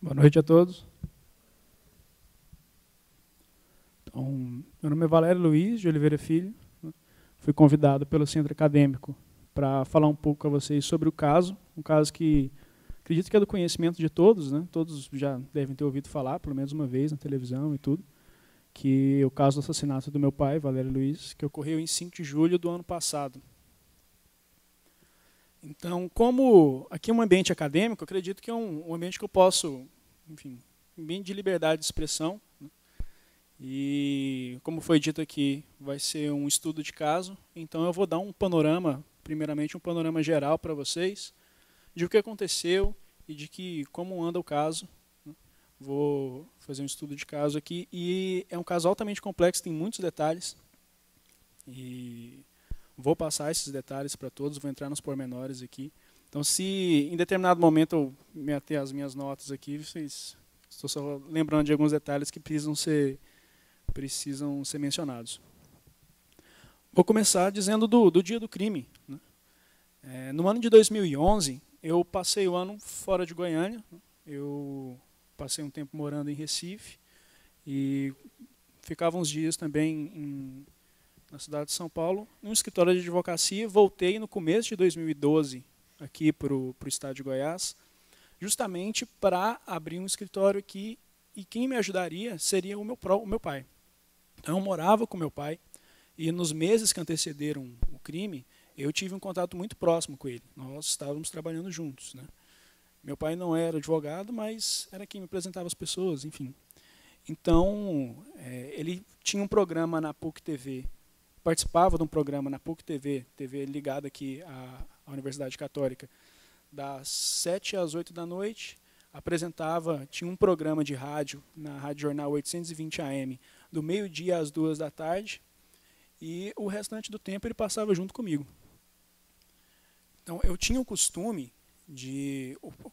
Boa noite a todos. Então, meu nome é Valério Luiz de Oliveira Filho. Fui convidado pelo Centro Acadêmico para falar um pouco com vocês sobre o caso, um caso que acredito que é do conhecimento de todos, né? Todos já devem ter ouvido falar, pelo menos uma vez na televisão e tudo, que é o caso do assassinato do meu pai, Valério Luiz, que ocorreu em 5 de julho do ano passado. Então, como aqui é um ambiente acadêmico, eu acredito que é um ambiente que eu posso, enfim, um ambiente de liberdade de expressão, né? E, como foi dito aqui, vai ser um estudo de caso, então eu vou dar um panorama, primeiramente um panorama geral para vocês, de o que aconteceu e de como anda o caso. Vou fazer um estudo de caso aqui, e é um caso altamente complexo, tem muitos detalhes, e vou passar esses detalhes para todos, vou entrar nos pormenores aqui. Então, se em determinado momento eu me ater às minhas notas aqui, estou só lembrando de alguns detalhes que precisam ser mencionados. Vou começar dizendo do dia do crime, né? No ano de 2011, eu passei o ano fora de Goiânia. Eu passei um tempo morando em Recife e ficava uns dias também na cidade de São Paulo, num escritório de advocacia. Voltei no começo de 2012 aqui para o estado de Goiás, justamente para abrir um escritório aqui, e quem me ajudaria seria o meu pai. Então, eu morava com meu pai, e nos meses que antecederam o crime, eu tive um contato muito próximo com ele. Nós estávamos trabalhando juntos, né? Meu pai não era advogado, mas era quem me apresentava as pessoas, enfim. Então, ele tinha um programa na PUC TV, participava de um programa na PUC TV, TV ligada aqui à Universidade Católica, das 7 às 8 da noite, tinha um programa de rádio, na Rádio Jornal 820 AM, do meio-dia às 2 da tarde, e o restante do tempo ele passava junto comigo. Então, eu tinha o costume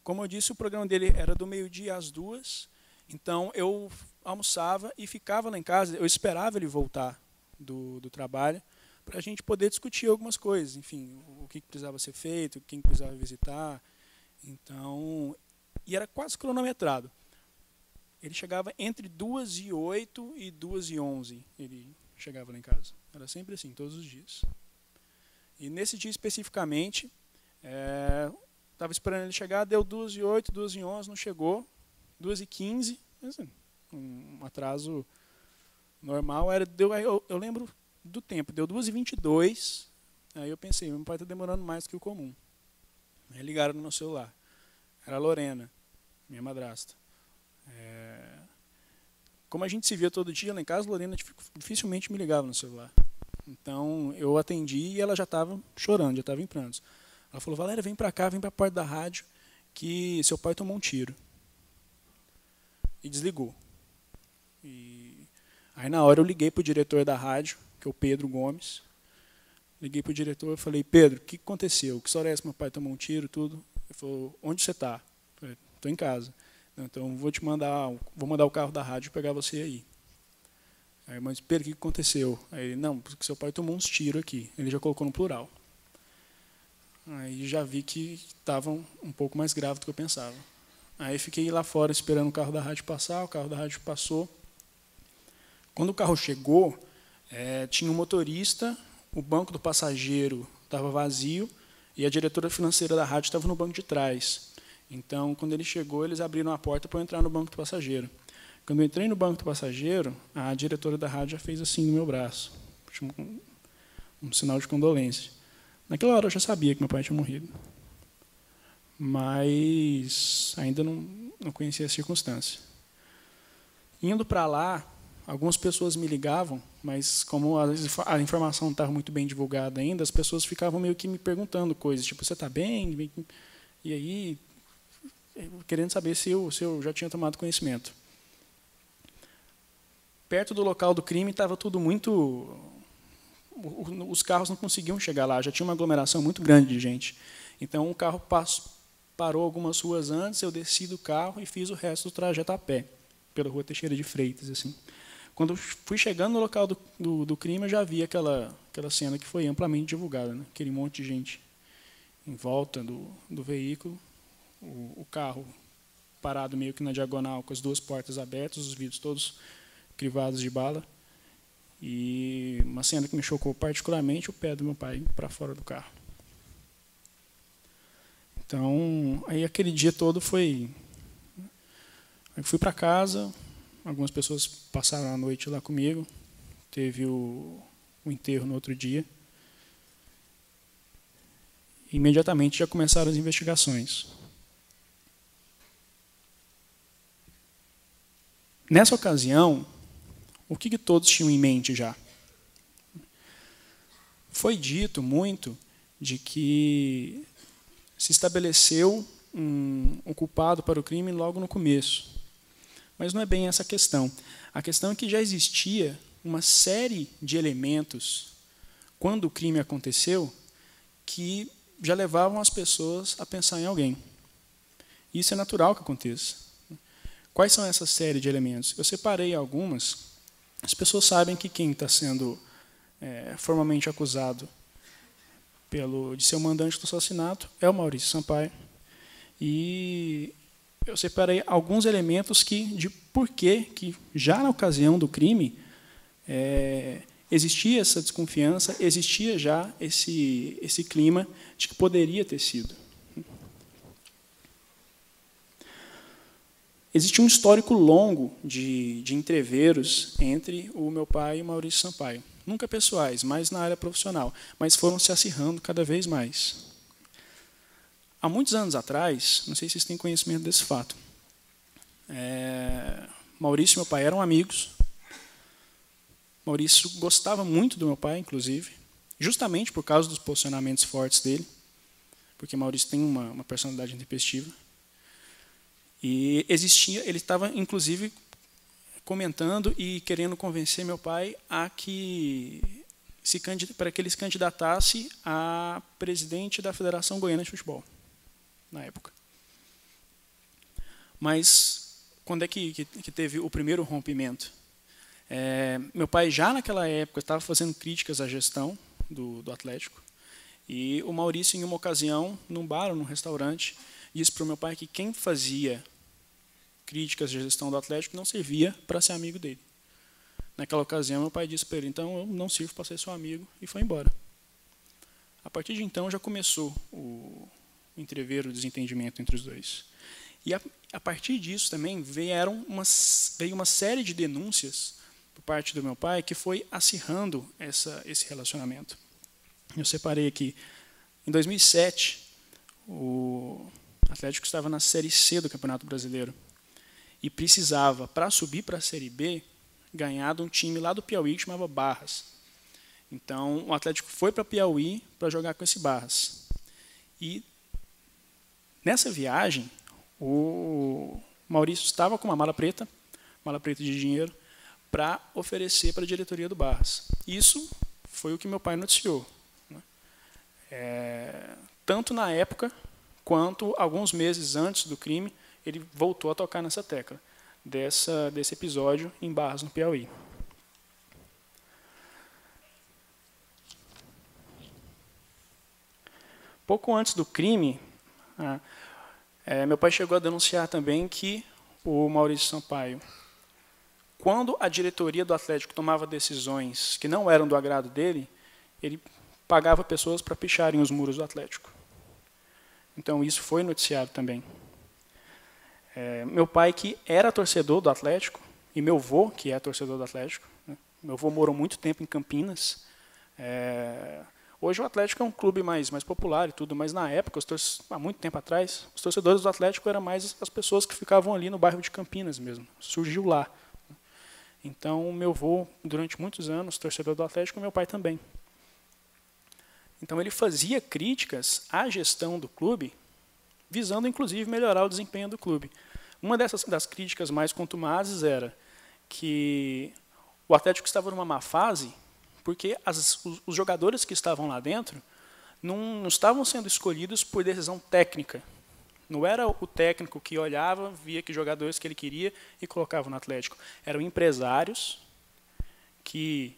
como eu disse, o programa dele era do meio-dia às 2, então eu almoçava e ficava lá em casa, eu esperava ele voltar do trabalho, para a gente poder discutir algumas coisas, enfim, o que precisava ser feito, quem precisava visitar. Então, e era quase cronometrado. Ele chegava entre 2h08 e 2h11, ele chegava lá em casa. Era sempre assim, todos os dias. E nesse dia especificamente, estava esperando ele chegar, deu 2h08, 2h11, não chegou, 2h15, assim, um atraso normal. Eu lembro do tempo, deu 2h22, aí eu pensei, meu pai está demorando mais do que o comum. Aí ligaram no meu celular. Era a Lorena, minha madrasta. Como a gente se via todo dia lá em casa, a Lorena dificilmente me ligava no celular. Então, eu atendi e ela já estava chorando, já estava em prantos. Ela falou: Valéria, vem para cá, vem para a porta da rádio, que seu pai tomou um tiro. E desligou. Aí, na hora, eu liguei para o diretor da rádio, que é o Pedro Gomes. Liguei para o diretor e falei: Pedro, o que aconteceu? Que história é essa? Meu pai tomou um tiro, tudo. Ele falou: onde você está? Eu falei: estou em casa. Então, vou mandar o carro da rádio pegar você aí. Aí, mas Pedro, o que aconteceu? Aí ele: não, porque seu pai tomou uns tiros aqui. Ele já colocou no plural. Aí já vi que estava um pouco mais grave do que eu pensava. Aí fiquei lá fora esperando o carro da rádio passar, o carro da rádio passou. Quando o carro chegou, tinha um motorista, o banco do passageiro estava vazio e a diretora financeira da rádio estava no banco de trás. Então, quando ele chegou, eles abriram a porta para eu entrar no banco do passageiro. Quando eu entrei no banco do passageiro, a diretora da rádio já fez assim no meu braço, um sinal de condolência. Naquela hora eu já sabia que meu pai tinha morrido, mas ainda não conhecia a circunstância. Indo para lá, algumas pessoas me ligavam, mas como a informação não estava muito bem divulgada ainda, as pessoas ficavam meio que me perguntando coisas, tipo: você está bem? E aí, querendo saber se eu já tinha tomado conhecimento. Perto do local do crime estava tudo muito... Os carros não conseguiam chegar lá, já tinha uma aglomeração muito grande de gente. Então, o carro parou algumas ruas antes, eu desci do carro e fiz o resto do trajeto a pé, pela Rua Teixeira de Freitas, assim. Quando eu fui chegando no local do crime, eu já vi aquela cena que foi amplamente divulgada, né? Aquele monte de gente em volta do veículo, o carro parado meio que na diagonal, com as duas portas abertas, os vidros todos crivados de bala. E uma cena que me chocou particularmente, o pé do meu pai para fora do carro. Então, aí aquele dia todo foi... Eu fui para casa, algumas pessoas passaram a noite lá comigo, teve o enterro no outro dia. E imediatamente já começaram as investigações. Nessa ocasião, o que todos tinham em mente já? Foi dito muito de que se estabeleceu um culpado para o crime logo no começo. Mas não é bem essa a questão. A questão é que já existia uma série de elementos, quando o crime aconteceu, que já levavam as pessoas a pensar em alguém. Isso é natural que aconteça. Quais são essa série de elementos? Eu separei algumas. As pessoas sabem que quem está sendo formalmente acusado de ser o mandante do assassinato é o Maurício Sampaio. E eu separei alguns elementos de porquê que, já na ocasião do crime, existia essa desconfiança, existia já esse clima de que poderia ter sido. Existe um histórico longo de entreveros entre o meu pai e o Maurício Sampaio. Nunca pessoais, mas na área profissional. Mas foram se acirrando cada vez mais. Há muitos anos atrás, não sei se vocês têm conhecimento desse fato, Maurício e meu pai eram amigos. Maurício gostava muito do meu pai, inclusive, justamente por causa dos posicionamentos fortes dele, porque Maurício tem uma personalidade intempestiva. E ele estava, inclusive, comentando e querendo convencer meu pai para que ele se candidatasse a presidente da Federação Goiana de Futebol, na época. Mas quando é que teve o primeiro rompimento? Meu pai, já naquela época, estava fazendo críticas à gestão do Atlético. E o Maurício, em uma ocasião, num bar ou num restaurante, disse para o meu pai que quem fazia críticas à gestão do Atlético não servia para ser amigo dele. Naquela ocasião, meu pai disse para ele, então eu não sirvo para ser seu amigo, e foi embora. A partir de então, já começou o entrever, o desentendimento entre os dois. E a partir disso também veio uma série de denúncias por parte do meu pai que foi acirrando esse relacionamento. Eu separei aqui. Em 2007, o Atlético estava na Série C do Campeonato Brasileiro e precisava, para subir para a Série B, ganhar de um time lá do Piauí que chamava Barras. Então, o Atlético foi para Piauí para jogar com esse Barras. E nessa viagem, o Maurício estava com uma mala preta de dinheiro, para oferecer para a diretoria do Barras. Isso foi o que meu pai noticiou. Tanto na época, quanto alguns meses antes do crime, ele voltou a tocar nessa tecla, desse episódio em Barras, no Piauí. Pouco antes do crime, meu pai chegou a denunciar também que o Maurício Sampaio, quando a diretoria do Atlético tomava decisões que não eram do agrado dele, ele pagava pessoas para picharem os muros do Atlético. Então, isso foi noticiado também. Meu pai, que era torcedor do Atlético, e meu avô, que é torcedor do Atlético, né? Meu avô morou muito tempo em Campinas. Hoje o Atlético é um clube mais popular e tudo, mas na época, há muito tempo atrás, os torcedores do Atlético eram mais as pessoas que ficavam ali no bairro de Campinas mesmo. Surgiu lá. Então, meu avô, durante muitos anos, torcedor do Atlético, e meu pai também. Então, ele fazia críticas à gestão do clube, visando, inclusive, melhorar o desempenho do clube. Uma das críticas mais contumazes era que o Atlético estava numa má fase porque os jogadores que estavam lá dentro não estavam sendo escolhidos por decisão técnica. Não era o técnico que olhava, via que jogadores que ele queria e colocava no Atlético. Eram empresários que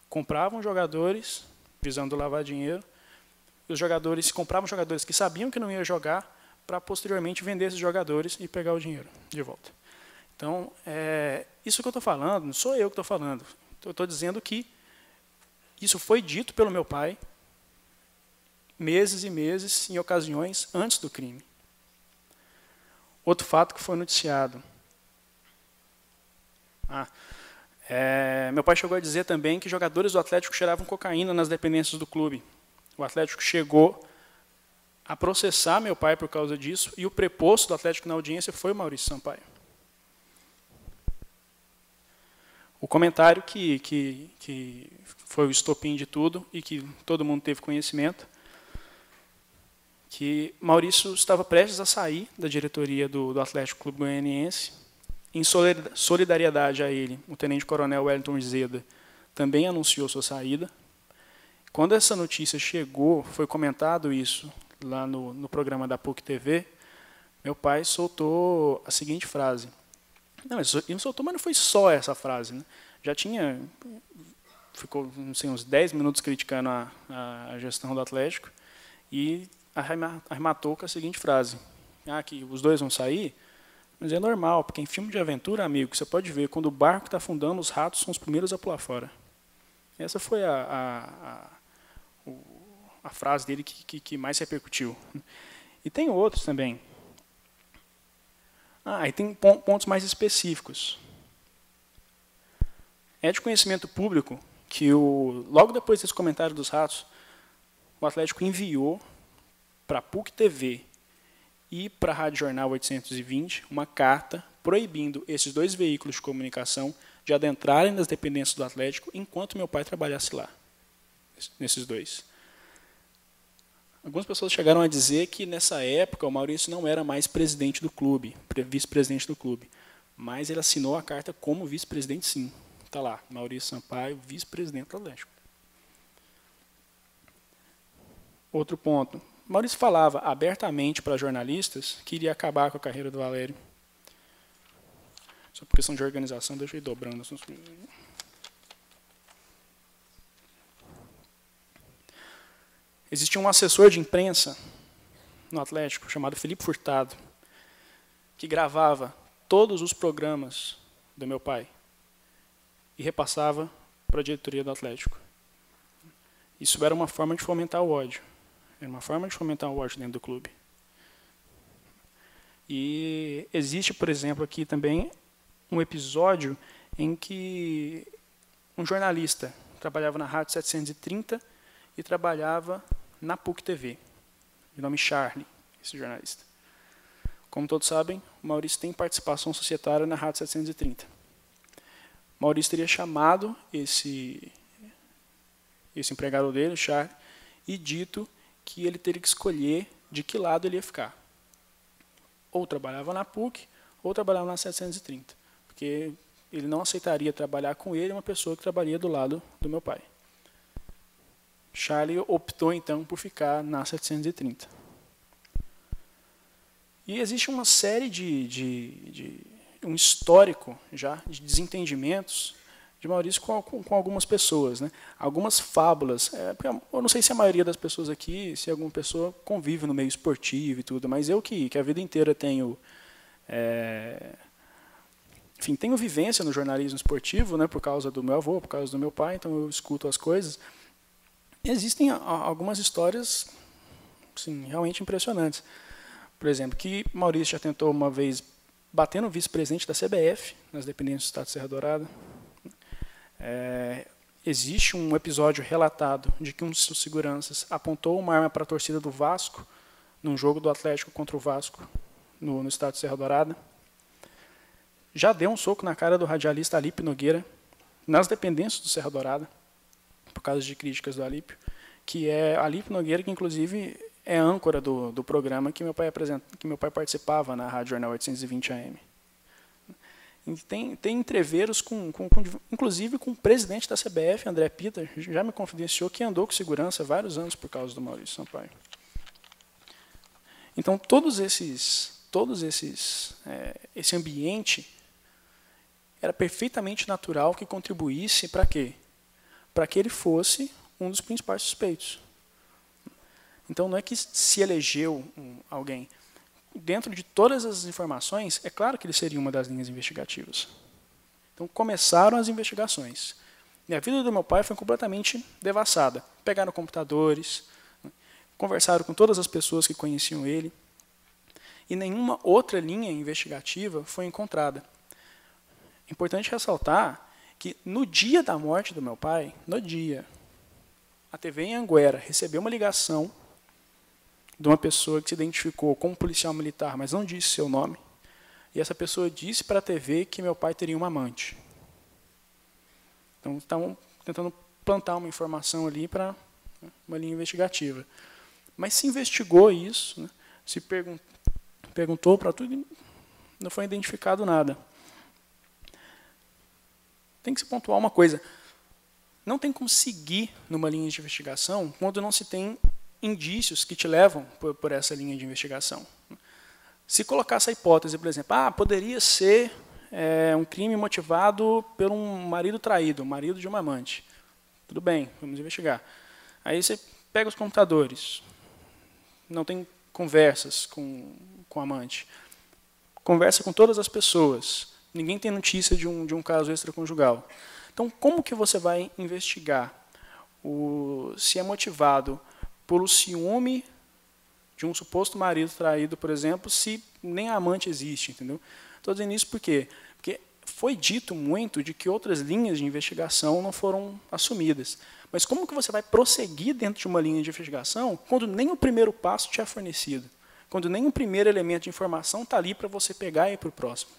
compravam jogadores, visando lavar dinheiro. Os jogadores compravam jogadores que sabiam que não iam jogar para posteriormente vender esses jogadores e pegar o dinheiro de volta. Então, isso que eu estou falando, não sou eu que estou falando. Eu estou dizendo que isso foi dito pelo meu pai meses e meses, em ocasiões antes do crime. Outro fato que foi noticiado. Meu pai chegou a dizer também que jogadores do Atlético cheiravam cocaína nas dependências do clube. O Atlético chegou a processar meu pai por causa disso, e o preposto do Atlético na audiência foi o Maurício Sampaio. O comentário que foi o estopim de tudo e que todo mundo teve conhecimento, que Maurício estava prestes a sair da diretoria do Atlético Clube Goianiense. Em solidariedade a ele, o tenente-coronel Wellington Izeda também anunciou sua saída. Quando essa notícia chegou, foi comentado isso lá no programa da PUC TV, meu pai soltou a seguinte frase. Não, ele não soltou, mas não foi só essa frase, né? Já ficou, não sei, uns 10 minutos criticando a gestão do Atlético e arrematou com a seguinte frase. Que os dois vão sair, mas é normal, porque em filme de aventura, amigo, você pode ver, quando o barco está afundando, os ratos são os primeiros a pular fora. Essa foi a frase dele que mais repercutiu. E tem outros também. E tem pontos mais específicos. É de conhecimento público que, logo depois desse comentário dos ratos, o Atlético enviou para a PUC TV e para a Rádio Jornal 820 uma carta proibindo esses dois veículos de comunicação de adentrarem nas dependências do Atlético enquanto meu pai trabalhasse lá, nesses dois. Algumas pessoas chegaram a dizer que, nessa época, o Maurício não era mais presidente do clube, vice-presidente do clube, mas ele assinou a carta como vice-presidente, sim. Está lá, Maurício Sampaio, vice-presidente do Atlético. Outro ponto. Maurício falava abertamente para jornalistas que iria acabar com a carreira do Valério. Só por questão de organização, deixa eu ir dobrando. Existia um assessor de imprensa no Atlético, chamado Felipe Furtado, que gravava todos os programas do meu pai e repassava para a diretoria do Atlético. Isso era uma forma de fomentar o ódio. Era uma forma de fomentar o ódio dentro do clube. E existe, por exemplo, aqui também um episódio em que um jornalista trabalhava na Rádio 730 e trabalhava na PUC TV, de nome Charlie, esse jornalista. Como todos sabem, o Maurício tem participação societária na Rádio 730. Maurício teria chamado esse empregado dele, o Charlie, e dito que ele teria que escolher de que lado ele ia ficar. Ou trabalhava na PUC, ou trabalhava na 730. Porque ele não aceitaria trabalhar com ele uma pessoa que trabalharia do lado do meu pai. Charlie optou, então, por ficar na 730. E existe uma série um histórico já de desentendimentos de Maurício com algumas pessoas, né? Algumas fábulas. Eu não sei se a maioria das pessoas aqui, se alguma pessoa convive no meio esportivo e tudo, mas eu que a vida inteira tenho tenho vivência no jornalismo esportivo, né, por causa do meu avô, por causa do meu pai, então eu escuto as coisas. Existem algumas histórias, assim, realmente impressionantes. Por exemplo, que Maurício já tentou uma vez bater no vice-presidente da CBF, nas dependências do Estado de Serra Dourada. Existe um episódio relatado de que um dos seus seguranças apontou uma arma para a torcida do Vasco, num jogo do Atlético contra o Vasco, no Estado de Serra Dourada. Já deu um soco na cara do radialista Alípio Nogueira, nas dependências do Serra Dourada, por causa de críticas do Alípio, que é Alípio Nogueira, que inclusive é âncora do programa que meu pai participava na Rádio Jornal 820 AM. E tem entreveros, inclusive com o presidente da CBF, André Pita, já me confidenciou que andou com segurança vários anos por causa do Maurício Sampaio. Então, esse ambiente era perfeitamente natural que contribuísse para quê? Para que ele fosse um dos principais suspeitos. Então, não é que se elegeu alguém. dentro de todas as informações, é claro que ele seria uma das linhas investigativas. Então, começaram as investigações. E a vida do meu pai foi completamente devassada. Pegaram computadores, conversaram com todas as pessoas que conheciam ele, e nenhuma outra linha investigativa foi encontrada. É importante ressaltar que no dia da morte do meu pai, no dia, a TV em Anguera recebeu uma ligação de uma pessoa que se identificou como policial militar, mas não disse seu nome, e essa pessoa disse para a TV que meu pai teria uma amante. Então, estavam tentando plantar uma informação ali para uma linha investigativa. Mas se investigou isso, né, se perguntou para tudo e não foi identificado nada. Tem que se pontuar uma coisa. Não tem como seguir numa linha de investigação quando não se tem indícios que te levam por essa linha de investigação. Se colocar essa hipótese, por exemplo, poderia ser um crime motivado por um marido traído, um marido de uma amante. Tudo bem, vamos investigar. Aí você pega os computadores, não tem conversas com a amante, conversa com todas as pessoas, ninguém tem notícia de um caso extraconjugal. Então, como que você vai investigar se é motivado pelo ciúme de um suposto marido traído, por exemplo, se nem a amante existe, entendeu? Estou dizendo isso por quê? Porque foi dito muito de que outras linhas de investigação não foram assumidas. Mas como que você vai prosseguir dentro de uma linha de investigação quando nem o primeiro passo te é fornecido? Quando nem o primeiro elemento de informação está ali para você pegar e ir para o próximo?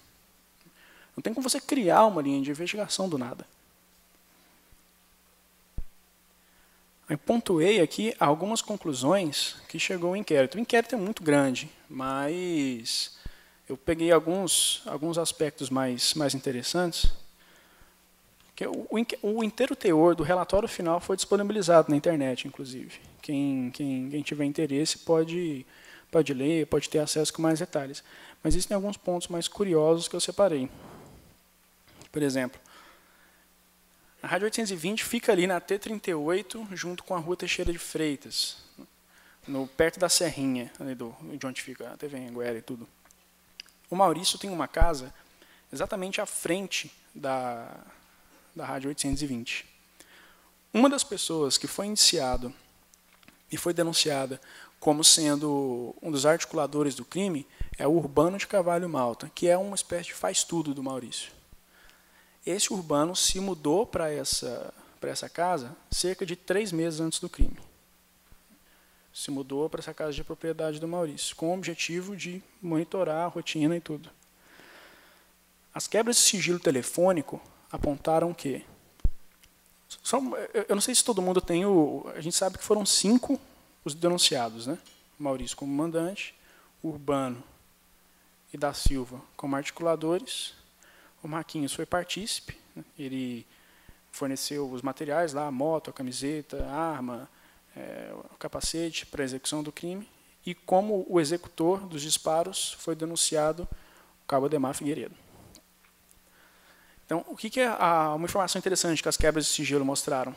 Não tem como você criar uma linha de investigação do nada. Eu pontuei aqui algumas conclusões que chegou o inquérito. O inquérito é muito grande, mas eu peguei alguns aspectos mais interessantes. Que o inteiro teor do relatório final foi disponibilizado na internet, inclusive. Quem tiver interesse pode ler, pode ter acesso com mais detalhes. Mas existem alguns pontos mais curiosos que eu separei. Por exemplo, a Rádio 820 fica ali na T38, junto com a Rua Teixeira de Freitas, perto da Serrinha, ali de onde fica a TV em Anguera e tudo. O Maurício tem uma casa exatamente à frente da Rádio 820. Uma das pessoas que foi indiciado e foi denunciada como sendo um dos articuladores do crime é o Urbano de Carvalho Malta, que é uma espécie de faz-tudo do Maurício. Esse Urbano se mudou para essa casa cerca de 3 meses antes do crime. Se mudou para essa casa de propriedade do Maurício, com o objetivo de monitorar a rotina e tudo. As quebras de sigilo telefônico apontaram que... eu não sei se todo mundo tem a gente sabe que foram 5 os denunciados, né? O Maurício como mandante, o Urbano e da Silva como articuladores. O Marquinhos foi partícipe, né? Ele forneceu os materiais lá, a moto, a camiseta, a arma, o capacete para a execução do crime. E como o executor dos disparos foi denunciado o cabo Ademar Figueiredo. Então, o que é uma informação interessante que as quebras de sigilo mostraram?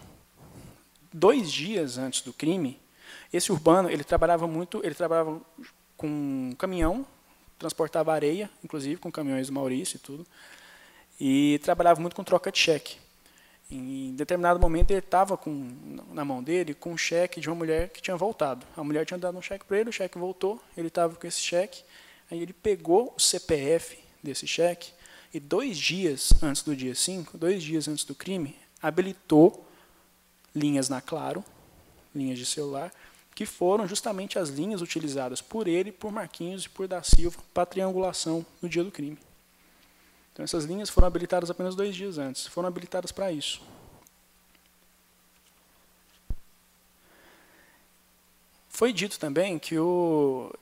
2 dias antes do crime, esse Urbano ele trabalhava com um caminhão, transportava areia, inclusive com caminhões do Maurício e tudo, e trabalhava muito com troca de cheque. Em determinado momento, ele estava na mão dele com um cheque de uma mulher que tinha voltado. A mulher tinha dado um cheque para ele, o cheque voltou, ele estava com esse cheque, aí ele pegou o CPF desse cheque e 2 dias antes do dia 5, 2 dias antes do crime, habilitou linhas na Claro, linhas de celular, que foram justamente as linhas utilizadas por ele, por Marquinhos e por da Silva para triangulação no dia do crime. Então, essas linhas foram habilitadas apenas 2 dias antes. Foram habilitadas para isso. Foi dito também que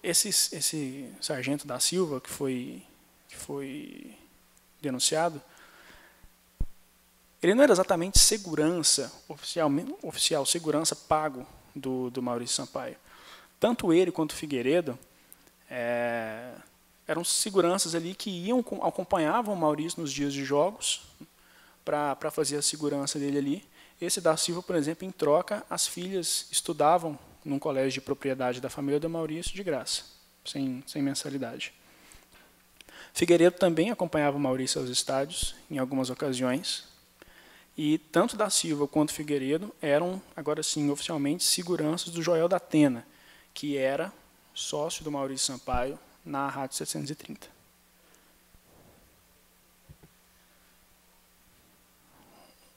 esse sargento da Silva, que foi denunciado, ele não era exatamente segurança, oficial segurança pago do Maurício Sampaio. Tanto ele quanto o Figueiredo eram seguranças ali que acompanhavam o Maurício nos dias de jogos para fazer a segurança dele ali. Esse da Silva, por exemplo, em troca, as filhas estudavam num colégio de propriedade da família do Maurício de graça. sem mensalidade. Figueiredo também acompanhava o Maurício aos estádios, em algumas ocasiões, e tanto da Silva quanto Figueiredo eram, agora sim, oficialmente, seguranças do Joel da Atena, que era sócio do Maurício Sampaio na Rádio 730.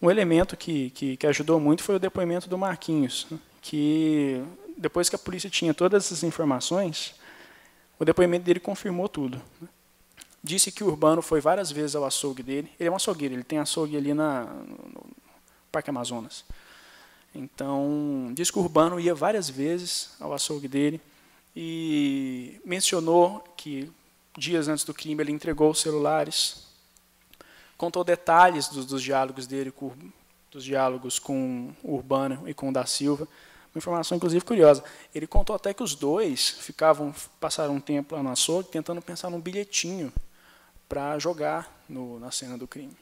Um elemento que ajudou muito foi o depoimento do Marquinhos, que depois que a polícia tinha todas essas informações, o depoimento dele confirmou tudo. Disse que o Urbano foi várias vezes ao açougue dele. Ele é um açougueiro, ele tem açougue ali no Parque Amazonas. Então, disse que o Urbano ia várias vezes ao açougue dele e mencionou que dias antes do crime ele entregou os celulares, contou detalhes dos diálogos dele, dos diálogos com o Urbano e com o da Silva. Uma informação, inclusive, curiosa. Ele contou até que os dois passaram um tempo lá no açougue tentando pensar num bilhetinho para jogar na cena do crime.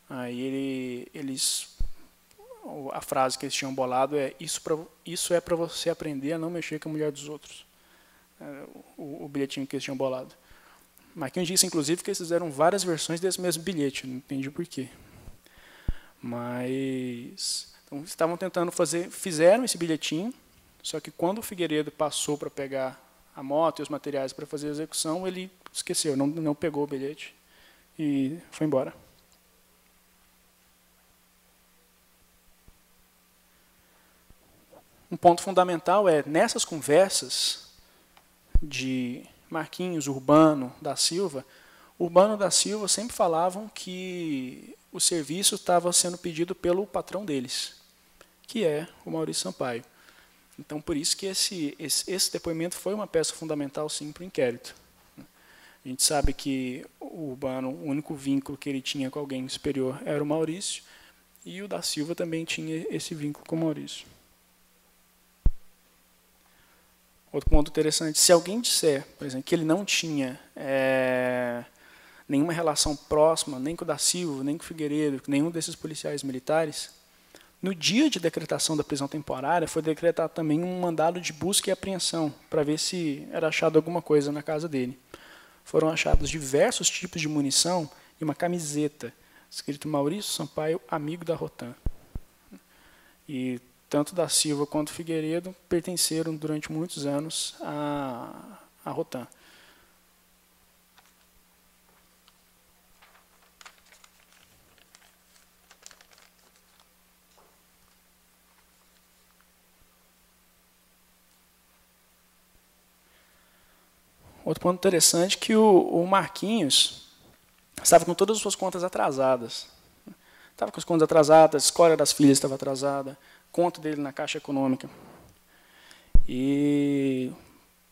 Aí a frase que eles tinham bolado é: isso é para você aprender a não mexer com a mulher dos outros. O bilhetinho que eles tinham bolado. Marquinhos disse, inclusive, que eles fizeram várias versões desse mesmo bilhete, não entendi por quê. Mas então, estavam tentando fizeram esse bilhetinho, só que quando o Figueiredo passou para pegar a moto e os materiais para fazer a execução, ele esqueceu, não pegou o bilhete e foi embora. Um ponto fundamental é, nessas conversas de Marquinhos, Urbano da Silva sempre falavam que o serviço estava sendo pedido pelo patrão deles, que é o Maurício Sampaio. Então, por isso que esse depoimento foi uma peça fundamental, sim, para o inquérito. A gente sabe que o Urbano, o único vínculo que ele tinha com alguém superior era o Maurício, e o da Silva também tinha esse vínculo com o Maurício. Outro ponto interessante, se alguém disser, por exemplo, que ele não tinha nenhuma relação próxima, nem com o da Silva, nem com o Figueiredo, com nenhum desses policiais militares, no dia de decretação da prisão temporária, foi decretado também um mandado de busca e apreensão, para ver se era achado alguma coisa na casa dele. Foram achados diversos tipos de munição e uma camiseta, escrito Maurício Sampaio, amigo da Rotan. E tanto da Silva quanto Figueiredo pertenceram durante muitos anos à Rotan. Outro ponto interessante é que o Marquinhos estava com todas as suas contas atrasadas. Estava com as contas atrasadas, a escola das filhas estava atrasada, conta dele na Caixa Econômica. E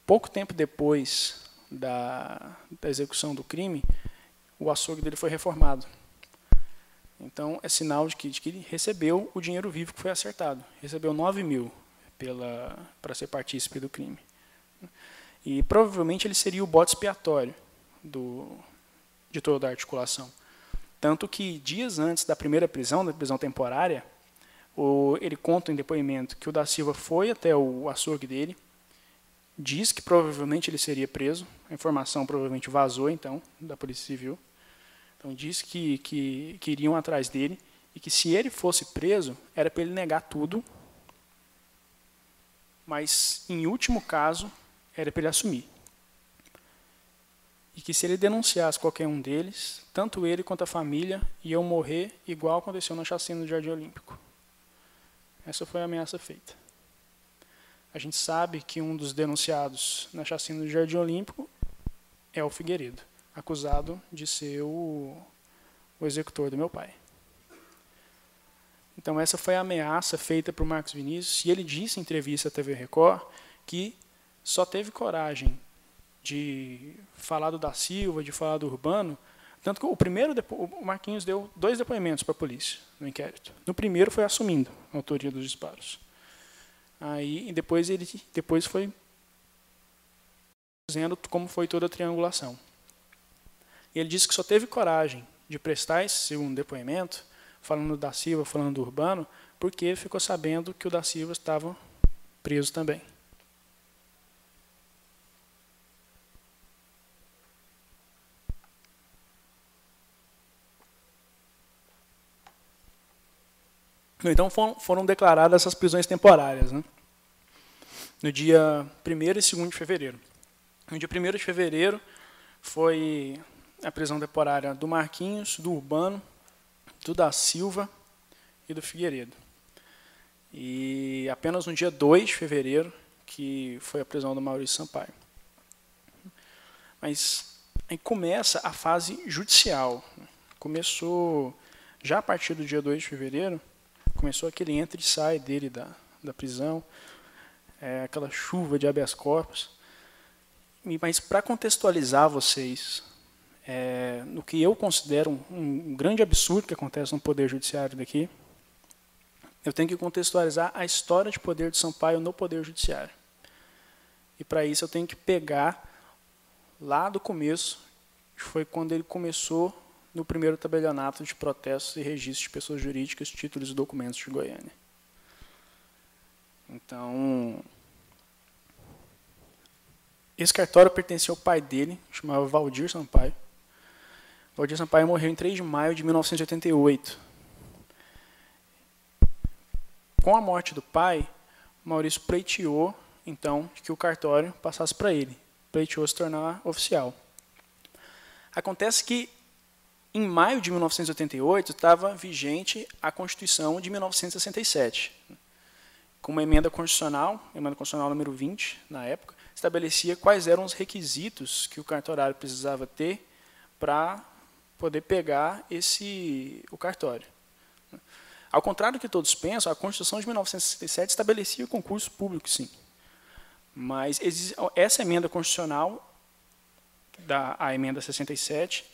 pouco tempo depois da execução do crime, o açougue dele foi reformado. Então, é sinal de que ele recebeu o dinheiro vivo que foi acertado. Recebeu 9 mil para ser partícipe do crime. E provavelmente ele seria o bode expiatório de toda a articulação. Tanto que dias antes da primeira prisão, da prisão temporária, ele conta em depoimento que o da Silva foi até o açougue dele, diz que provavelmente ele seria preso, a informação provavelmente vazou, então, da Polícia Civil. Então, diz que iriam atrás dele e que se ele fosse preso, era para ele negar tudo, mas, em último caso, era para ele assumir. E que se ele denunciasse qualquer um deles, tanto ele quanto a família iam morrer igual aconteceu na chacina do Jardim Olímpico. Essa foi a ameaça feita. A gente sabe que um dos denunciados na chacina do Jardim Olímpico é o Figueiredo, acusado de ser o executor do meu pai. Então, essa foi a ameaça feita para o Marcos Vinícius, e ele disse em entrevista à TV Record que só teve coragem de falar do da Silva, de falar do Urbano, tanto que o Marquinhos deu 2 depoimentos para a polícia no inquérito. No primeiro foi assumindo a autoria dos disparos. Aí depois foi dizendo como foi toda a triangulação. E ele disse que só teve coragem de prestar esse segundo depoimento, falando da Silva, falando do Urbano, porque ficou sabendo que o da Silva estava preso também. Então foram declaradas essas prisões temporárias, né? No dia 1º e 2º de fevereiro. No dia 1º de fevereiro foi a prisão temporária do Marquinhos, do Urbano, do da Silva e do Figueiredo. E apenas no dia 2 de fevereiro que foi a prisão do Maurício Sampaio. Mas aí começa a fase judicial. Começou, já a partir do dia 2 de fevereiro, começou aquele entra e sai dele da prisão, aquela chuva de habeas corpus. Mas para contextualizar vocês no que eu considero um grande absurdo que acontece no Poder Judiciário daqui, eu tenho que contextualizar a história de poder de Sampaio no Poder Judiciário. E para isso eu tenho que pegar lá do começo, que foi quando ele começou no primeiro tabelionato de protestos e registros de pessoas jurídicas, títulos e documentos de Goiânia. Então, esse cartório pertencia ao pai dele, chamava Valdir Sampaio. Valdir Sampaio morreu em 3 de maio de 1988. Com a morte do pai, Maurício pleiteou, então, que o cartório passasse para ele. Pleiteou se tornar oficial. Acontece que, em maio de 1988, estava vigente a Constituição de 1967. Com uma emenda constitucional número 20, na época, estabelecia quais eram os requisitos que o cartorário precisava ter para poder pegar o cartório. Ao contrário do que todos pensam, a Constituição de 1967 estabelecia o concurso público, sim. Mas essa emenda constitucional, a emenda 67,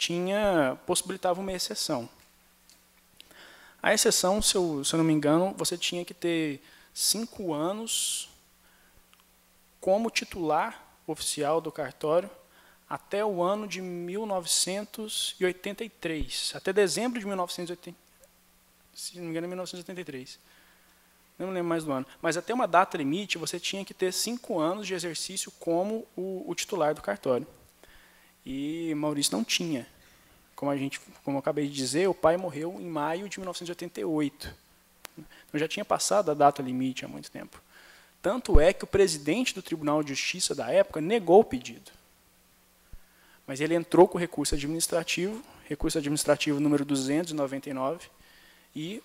possibilitava uma exceção. A exceção, se eu não me engano, você tinha que ter 5 anos como titular oficial do cartório até o ano de 1983, até dezembro de 1983, se não me engano, 1983. Não me lembro mais do ano. Mas até uma data limite, você tinha que ter 5 anos de exercício como o titular do cartório. E Maurício não tinha. Como eu acabei de dizer, o pai morreu em maio de 1988. Então já tinha passado a data limite há muito tempo. Tanto é que o presidente do Tribunal de Justiça da época negou o pedido. Mas ele entrou com recurso administrativo número 299, e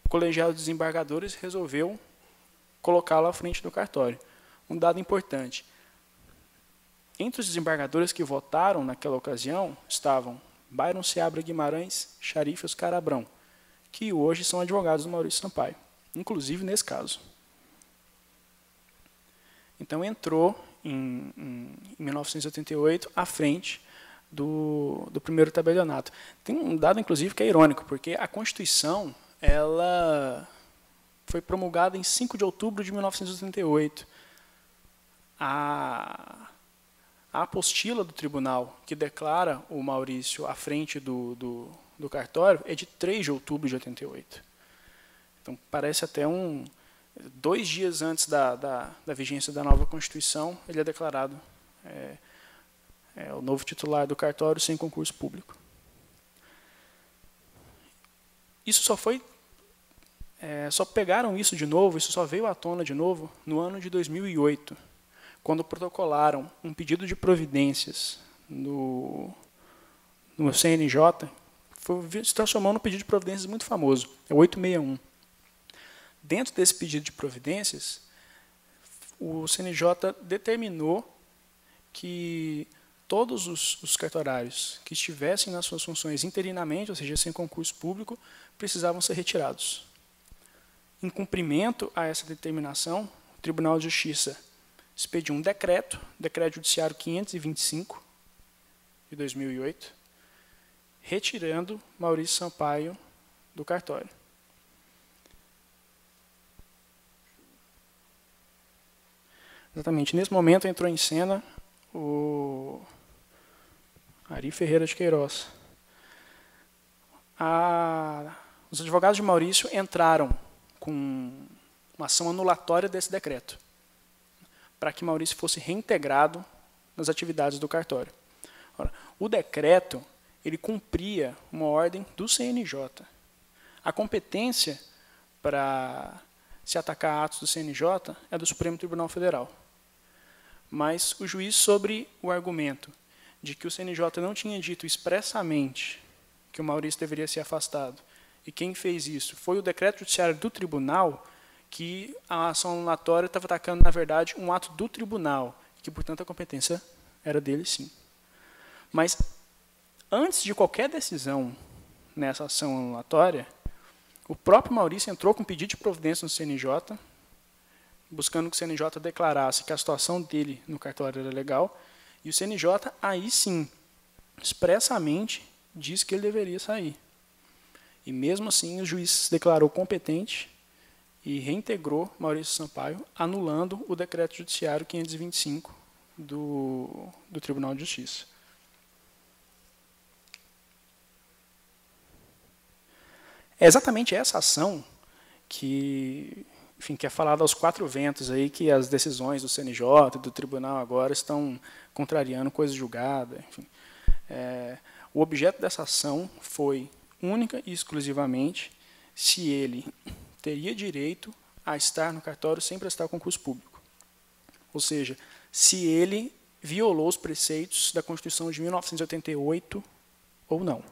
o colegiado de desembargadores resolveu colocá-lo à frente do cartório. Um dado importante: entre os desembargadores que votaram naquela ocasião estavam Byron Seabra Guimarães, Xarife Oscar Abrão, que hoje são advogados do Maurício Sampaio, inclusive nesse caso. Então entrou em 1988 à frente do primeiro tabelionato. Tem um dado, inclusive, que é irônico, porque a Constituição ela foi promulgada em 5 de outubro de 1988. A apostila do tribunal que declara o Maurício à frente do cartório é de 3 de outubro de 88. Então, parece até 2 dias antes da vigência da nova Constituição, ele é declarado o novo titular do cartório sem concurso público. Isso só pegaram isso de novo, isso só veio à tona de novo no ano de 2008, quando protocolaram um pedido de providências no CNJ, se transformou num pedido de providências muito famoso, é o 861. Dentro desse pedido de providências, o CNJ determinou que todos os cartorários que estivessem nas suas funções interinamente, ou seja, sem concurso público, precisavam ser retirados. Em cumprimento a essa determinação, o Tribunal de Justiça expediu um decreto judiciário 525, de 2008, retirando Maurício Sampaio do cartório. Exatamente. Nesse momento entrou em cena o Ari Ferreira de Queiroz. Os advogados de Maurício entraram com uma ação anulatória desse decreto, para que Maurício fosse reintegrado nas atividades do cartório. Ora, o decreto ele cumpria uma ordem do CNJ. A competência para se atacar atos do CNJ é do Supremo Tribunal Federal. Mas o juiz, sobre o argumento de que o CNJ não tinha dito expressamente que o Maurício deveria ser afastado, e quem fez isso foi o decreto judiciário do tribunal, que a ação anulatória estava atacando, na verdade, um ato do tribunal, que, portanto, a competência era dele, sim. Mas, antes de qualquer decisão nessa ação anulatória, o próprio Maurício entrou com pedido de providência no CNJ, buscando que o CNJ declarasse que a situação dele no cartório era legal, e o CNJ, aí sim, expressamente, disse que ele deveria sair. E mesmo assim, o juiz se declarou competente e reintegrou Maurício Sampaio, anulando o decreto judiciário 525 do Tribunal de Justiça. É exatamente essa ação que, enfim, que é falada aos quatro ventos aí, que as decisões do CNJ e do tribunal agora estão contrariando coisa julgada. Enfim. O objeto dessa ação foi única e exclusivamente se ele teria direito a estar no cartório sem prestar concurso público. Ou seja, se ele violou os preceitos da Constituição de 1988 ou não.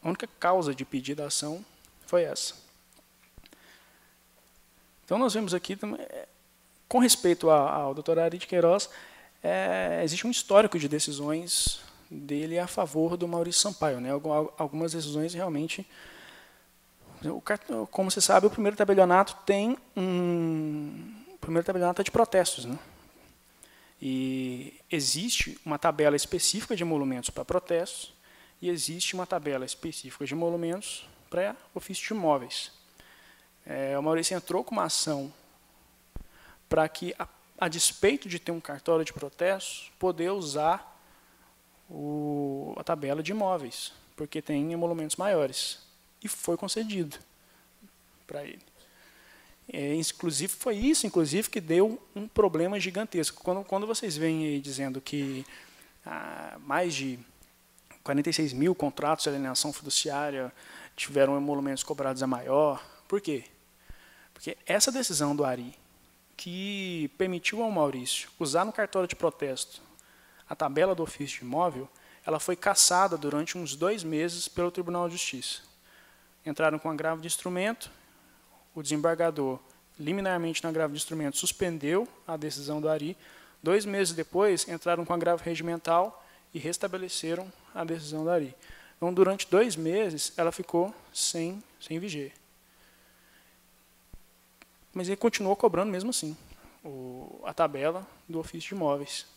A única causa de pedido da ação foi essa. Então, nós vemos aqui, com respeito ao Dr. Ari de Queiroz, existe um histórico de decisões dele a favor do Maurício Sampaio. Né? Algumas decisões realmente... Como você sabe, o primeiro tabelionato tem o primeiro tabelionato é de protestos. Né? E existe uma tabela específica de emolumentos para protestos e existe uma tabela específica de emolumentos para ofício de imóveis. O Maurício entrou com uma ação para que, a despeito de ter um cartório de protestos, poder usar a tabela de imóveis, porque tem emolumentos maiores. E foi concedido para ele. Inclusive, foi isso, inclusive, que deu um problema gigantesco. Quando vocês vêm aí dizendo que mais de 46 mil contratos de alienação fiduciária tiveram emolumentos cobrados a maior, por quê? Porque essa decisão do Ari, que permitiu ao Maurício usar no cartório de protesto a tabela do ofício de imóvel, ela foi cassada durante uns 2 meses pelo Tribunal de Justiça. Entraram com agravo de instrumento, o desembargador, liminarmente no agravo de instrumento, suspendeu a decisão do Ari. 2 meses depois, entraram com agravo regimental e restabeleceram a decisão do Ari. Então, durante 2 meses, ela ficou sem viger. Mas ele continuou cobrando mesmo assim a tabela do ofício de imóveis.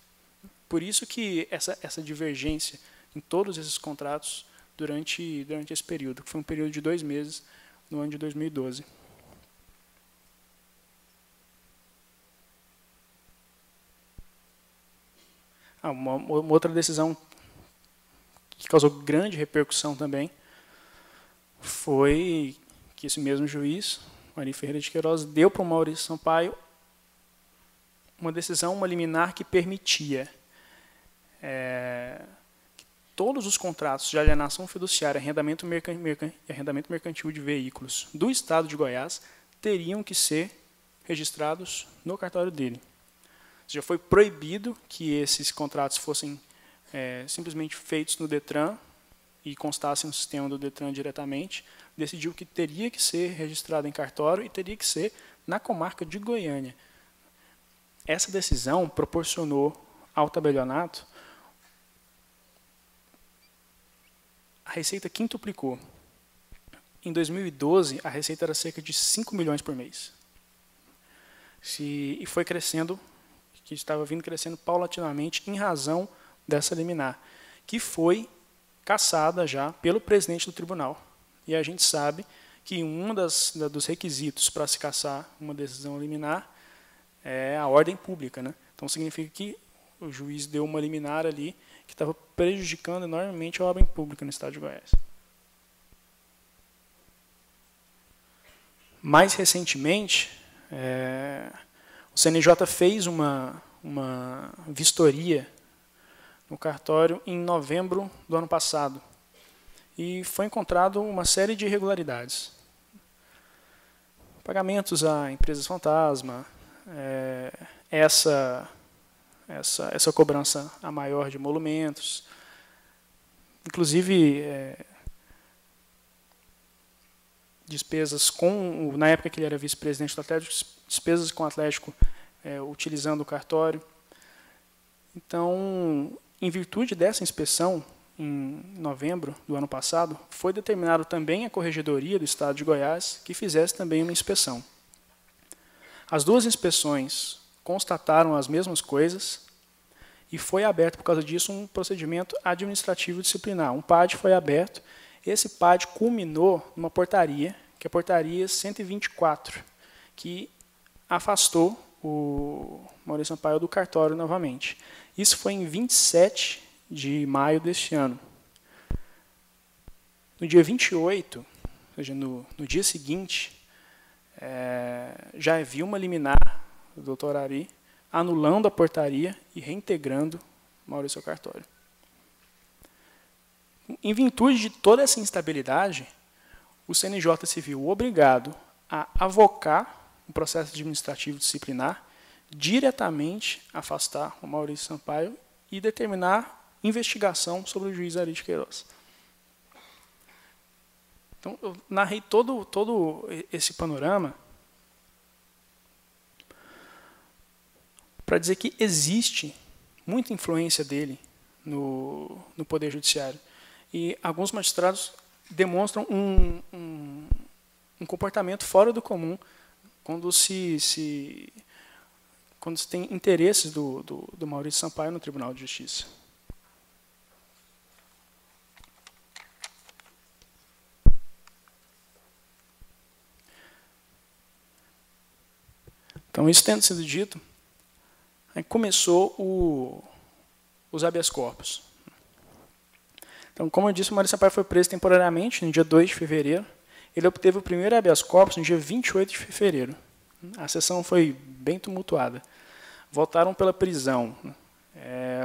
Por isso que essa divergência em todos esses contratos durante esse período, que foi um período de 2 meses, no ano de 2012. Uma outra decisão que causou grande repercussão também foi que esse mesmo juiz, Ari Ferreira de Queiroz, deu para o Maurício Sampaio uma decisão, uma liminar que permitia que todos os contratos de alienação fiduciária e arrendamento mercantil de veículos do Estado de Goiás teriam que ser registrados no cartório dele. Já foi proibido que esses contratos fossem simplesmente feitos no Detran e constassem no sistema do Detran diretamente. Decidiu que teria que ser registrado em cartório e teria que ser na comarca de Goiânia. Essa decisão proporcionou ao tabelionato a receita quintuplicou. Em 2012, a receita era cerca de 5 milhões por mês. E foi crescendo, que estava vindo crescendo paulatinamente em razão dessa liminar, que foi cassada já pelo presidente do tribunal. E a gente sabe que um dos requisitos para se cassar uma decisão liminar é a ordem pública. Né? Então, significa que o juiz deu uma liminar ali que estava prejudicando enormemente a ordem pública no Estado de Goiás. Mais recentemente, o CNJ fez uma vistoria no cartório em novembro do ano passado. e foi encontrado uma série de irregularidades. Pagamentos a empresas fantasma, essa cobrança a maior de emolumentos, inclusive despesas na época que ele era vice-presidente do Atlético, despesas com o Atlético utilizando o cartório. Então, em virtude dessa inspeção, em novembro do ano passado, foi determinado também a Corregedoria do Estado de Goiás que fizesse também uma inspeção. As duas inspeções constataram as mesmas coisas e foi aberto, por causa disso, um procedimento administrativo disciplinar. Um PAD foi aberto. Esse PAD culminou numa portaria, que é a portaria 124, que afastou o Maurício Sampaio do cartório novamente. Isso foi em 27 de maio deste ano. No dia 28, ou seja, no dia seguinte, já havia uma liminar do Dr. Ari anulando a portaria e reintegrando Maurício ao cartório. Em virtude de toda essa instabilidade, o CNJ se viu obrigado a avocar um processo administrativo disciplinar, diretamente afastar o Maurício Sampaio e determinar investigação sobre o juiz Ari de Queiroz. Então, eu narrei todo esse panorama para dizer que existe muita influência dele no Poder Judiciário. E alguns magistrados demonstram um comportamento fora do comum quando se tem interesses do Maurício Sampaio no Tribunal de Justiça. Então, isso tendo sido dito, aí começou os habeas corpus. Então, como eu disse, o Maurício Sampaio foi preso temporariamente no dia 2 de fevereiro. Ele obteve o primeiro habeas corpus no dia 28 de fevereiro. A sessão foi bem tumultuada. Votaram pela prisão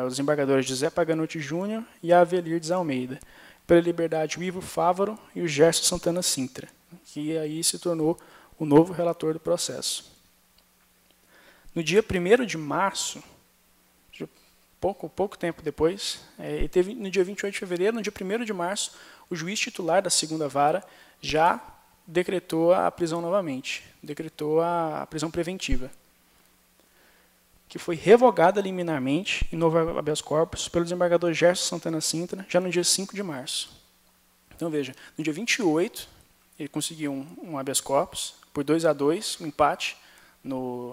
os desembargadores José Paganotti Júnior e Avelirdes Almeida. Pela liberdade, o Ivo Fávaro e o Gerson Santana Sintra, que aí se tornou o novo relator do processo. No dia 1º de março, pouco tempo depois, no dia 28 de fevereiro, no dia 1º de março, o juiz titular da segunda vara já decretou a prisão novamente, decretou a prisão preventiva, que foi revogada liminarmente em novo habeas corpus pelo desembargador Gerson Santana Sintra, já no dia 5 de março. Então, veja, no dia 28, ele conseguiu um habeas corpus, por 2-2, um empate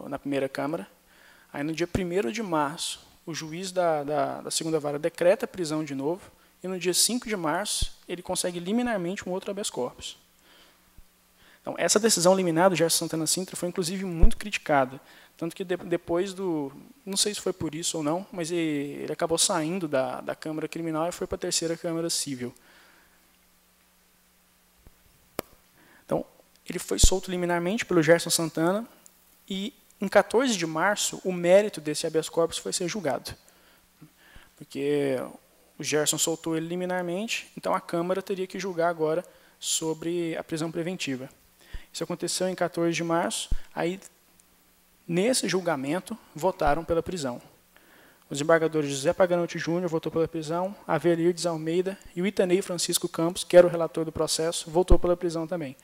na primeira Câmara. Aí, no dia 1º de março, o juiz da segunda vara decreta a prisão de novo, e no dia 5 de março, ele consegue liminarmente um outro habeas corpus. Então, essa decisão liminar do Gerson Santana Sintra foi, inclusive, muito criticada. Tanto que depois não sei se foi por isso ou não, mas ele acabou saindo da Câmara Criminal e foi para a terceira Câmara Civil. Então, ele foi solto liminarmente pelo Gerson Santana e, em 14 de março, o mérito desse habeas corpus foi ser julgado. Porque o Gerson soltou ele liminarmente, então a Câmara teria que julgar agora sobre a prisão preventiva. Isso aconteceu em 14 de março, aí, nesse julgamento, votaram pela prisão. Os desembargadores José Paganotti Júnior votou pela prisão, Avelirdes Almeida e o Itanei Francisco Campos, que era o relator do processo, votou pela prisão também.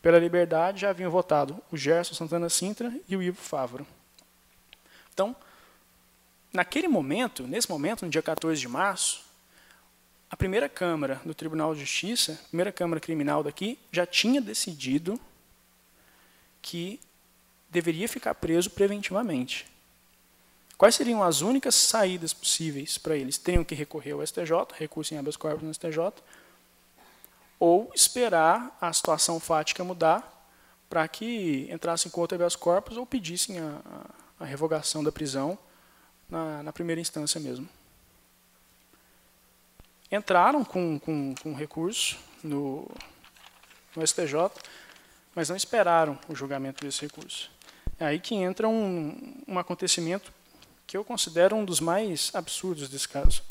Pela liberdade já haviam votado o Gerson Santana Sintra e o Ivo Fávaro. Então, nesse momento, no dia 14 de março, a primeira Câmara do Tribunal de Justiça, a primeira Câmara Criminal daqui, já tinha decidido que deveria ficar preso preventivamente. Quais seriam as únicas saídas possíveis para eles? Teriam que recorrer ao STJ, recurso em habeas corpus no STJ, ou esperar a situação fática mudar para que entrassem com outro habeas corpus ou pedissem a revogação da prisão na primeira instância mesmo. Entraram com recurso no STJ, mas não esperaram o julgamento desse recurso. É aí que entra um acontecimento que eu considero um dos mais absurdos desse caso.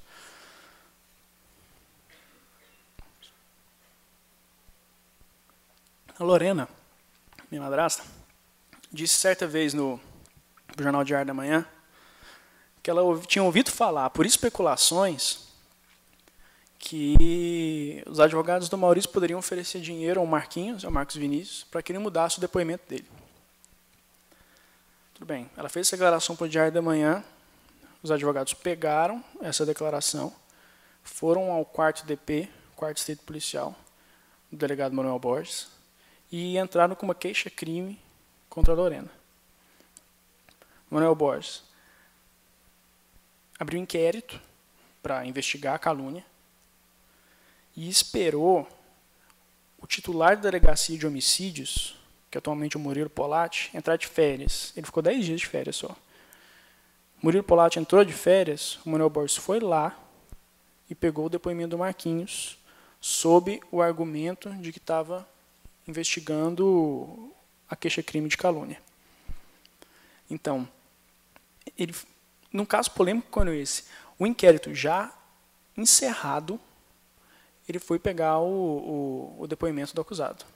A Lorena, minha madrasta, disse certa vez no Jornal Diário da Manhã que ela tinha ouvido falar, por especulações, que os advogados do Maurício poderiam oferecer dinheiro ao Marquinhos, ao Marcos Vinícius, para que ele mudasse o depoimento dele. Tudo bem, ela fez essa declaração para o Diário da Manhã, os advogados pegaram essa declaração, foram ao quarto DP, quarto distrito policial, do delegado Manuel Borges, e entraram com uma queixa-crime contra a Lorena. Manuel Borges abriu um inquérito para investigar a calúnia e esperou o titular da delegacia de homicídios, que atualmente é o Murilo Polatti, entrar de férias. Ele ficou 10 dias de férias só. Murilo Polatti entrou de férias, o Manuel Borges foi lá e pegou o depoimento do Marquinhos sob o argumento de que estava investigando a queixa-crime de calúnia. Então, num caso polêmico como esse, o inquérito já encerrado, ele foi pegar o depoimento do acusado.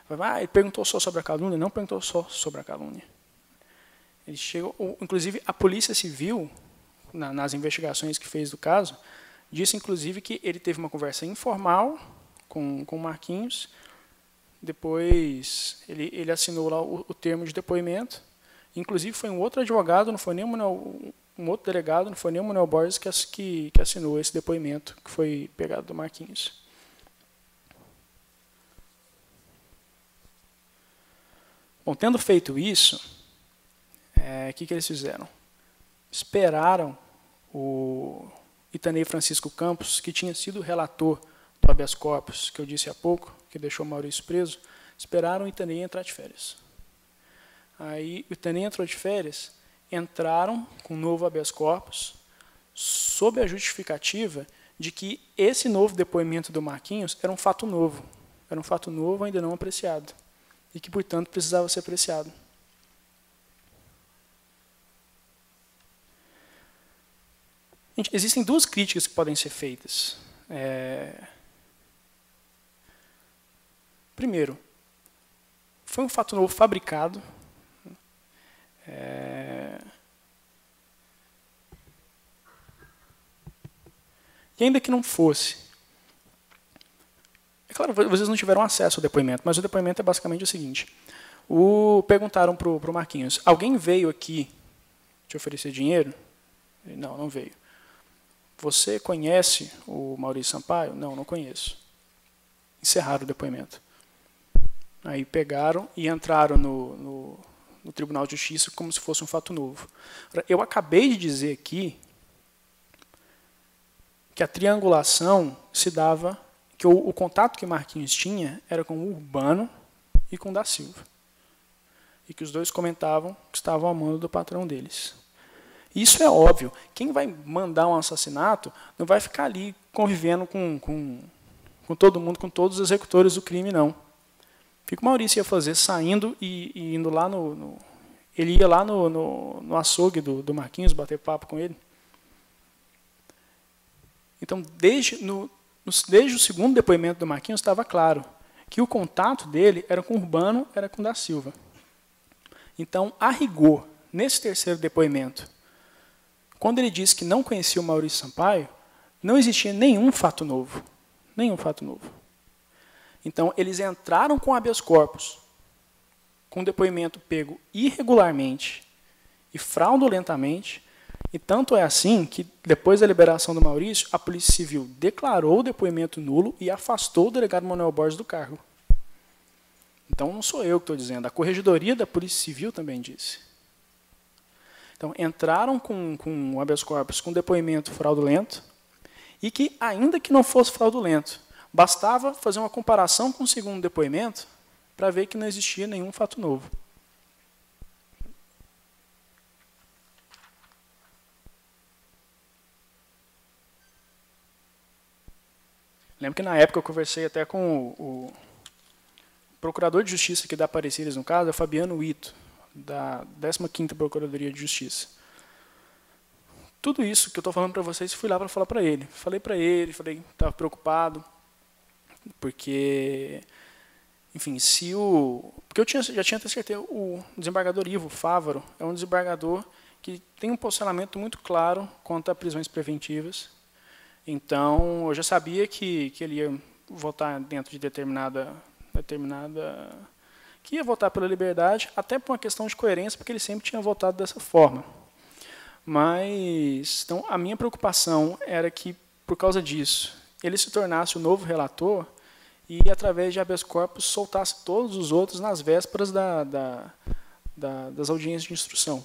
Ele perguntou só sobre a calúnia? Não perguntou só sobre a calúnia. Ele chegou, inclusive, a Polícia Civil, nas investigações que fez do caso, disse, inclusive, que ele teve uma conversa informal com o Marquinhos, depois ele assinou lá o termo de depoimento, inclusive foi um outro advogado, não foi nem um outro delegado, não foi nem o Manuel Borges que assinou esse depoimento que foi pegado do Marquinhos. Bom, tendo feito isso, o que eles fizeram? Esperaram o Itanei Francisco Campos, que tinha sido o relator do habeas corpus, que eu disse há pouco, que deixou o Maurício preso, esperaram o Itanei entrar de férias. Aí o Itanei entrou de férias, entraram com um novo habeas corpus, sob a justificativa de que esse novo depoimento do Marquinhos era um fato novo ainda não apreciado, e que, portanto, precisava ser apreciado. Gente, existem duas críticas que podem ser feitas. Primeiro, foi um fato novo fabricado. E ainda que não fosse, é claro, vocês não tiveram acesso ao depoimento, mas o depoimento é basicamente o seguinte. Perguntaram para o Marquinhos, alguém veio aqui te oferecer dinheiro? Ele, não veio. Você conhece o Maurício Sampaio? Não, não conheço. Encerraram o depoimento. Aí pegaram e entraram no Tribunal de Justiça como se fosse um fato novo. Eu acabei de dizer aqui que a triangulação se dava, que o contato que Marquinhos tinha era com o Urbano e com o da Silva. E que os dois comentavam que estavam a mando do patrão deles. Isso é óbvio. Quem vai mandar um assassinato não vai ficar ali convivendo com todo mundo, com todos os executores do crime, não. O que o Maurício ia fazer saindo e indo lá ele ia lá no açougue do Marquinhos bater papo com ele? Então, desde o segundo depoimento do Marquinhos, estava claro que o contato dele era com o Urbano, era com o da Silva. Então, a rigor, nesse terceiro depoimento, quando ele disse que não conhecia o Maurício Sampaio, não existia nenhum fato novo. Nenhum fato novo. Então, eles entraram com habeas corpus, com depoimento pego irregularmente e fraudulentamente, e tanto é assim que, depois da liberação do Maurício, a Polícia Civil declarou o depoimento nulo e afastou o delegado Manuel Borges do cargo. Então, não sou eu que estou dizendo, a Corregedoria da Polícia Civil também disse. Então, entraram com o habeas corpus com depoimento fraudulento e que, ainda que não fosse fraudulento, bastava fazer uma comparação com o segundo depoimento para ver que não existia nenhum fato novo. Lembro que, na época, eu conversei até com o procurador de justiça que dá pareceres no caso, é o Fabiano Ito, da 15ª Procuradoria de Justiça. Tudo isso que eu estou falando para vocês, fui lá para falar para ele. Falei para ele, estava preocupado, porque enfim, porque já tinha até certeza, o desembargador Ivo Fávaro é um desembargador que tem um posicionamento muito claro quanto a prisões preventivas. Então, eu já sabia que ele ia votar dentro de determinada que ia votar pela liberdade, até por uma questão de coerência, porque ele sempre tinha votado dessa forma. Mas, então, a minha preocupação era que, por causa disso, ele se tornasse o novo relator e, através de habeas corpus, soltasse todos os outros nas vésperas das audiências de instrução,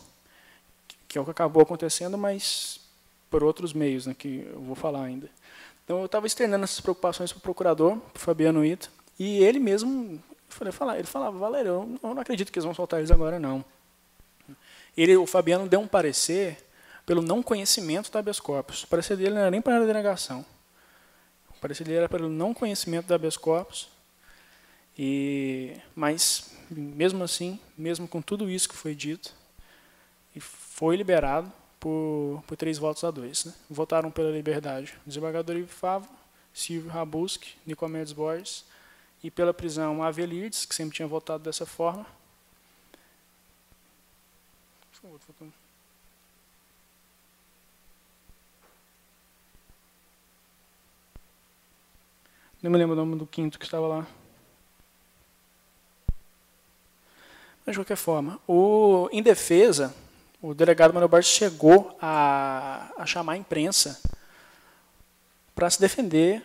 que é o que acabou acontecendo, mas por outros meios, né, que eu vou falar ainda. Então, eu estava externando essas preocupações para o procurador, para o Fabiano Ita, e ele mesmo, ele falava, Valério, eu não acredito que eles vão soltar eles agora, não. O Fabiano deu um parecer pelo não conhecimento do habeas corpus. O parecer dele não era nem para a denegação. O parecer dele era pelo não conhecimento do habeas corpus. Mas, mesmo assim, mesmo com tudo isso que foi dito, foi liberado por 3 votos a 2. Né? Votaram pela liberdade o desembargador Ivo Fávaro, Silvio Rabuski, Nicomedes Borges, e pela prisão Avelirdes, que sempre tinha votado dessa forma. Não me lembro o nome do quinto que estava lá. Mas, de qualquer forma, em defesa, o delegado Manuel Borges chegou a chamar a imprensa para se defender,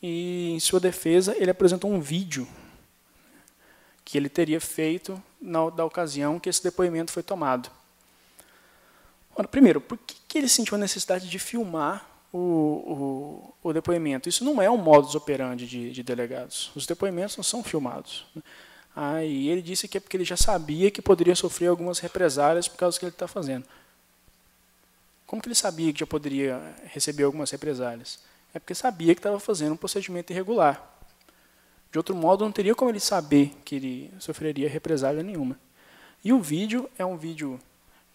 e, em sua defesa, ele apresentou um vídeo que ele teria feito da ocasião que esse depoimento foi tomado. Ora, primeiro, por que ele sentiu a necessidade de filmar o depoimento? Isso não é um modus operandi de delegados. Os depoimentos não são filmados. E ele disse que é porque ele já sabia que poderia sofrer algumas represálias por causa do que ele está fazendo. Como que ele sabia que já poderia receber algumas represálias? É porque sabia que estava fazendo um procedimento irregular. De outro modo, não teria como ele saber que ele sofreria represália nenhuma. E o vídeo é um vídeo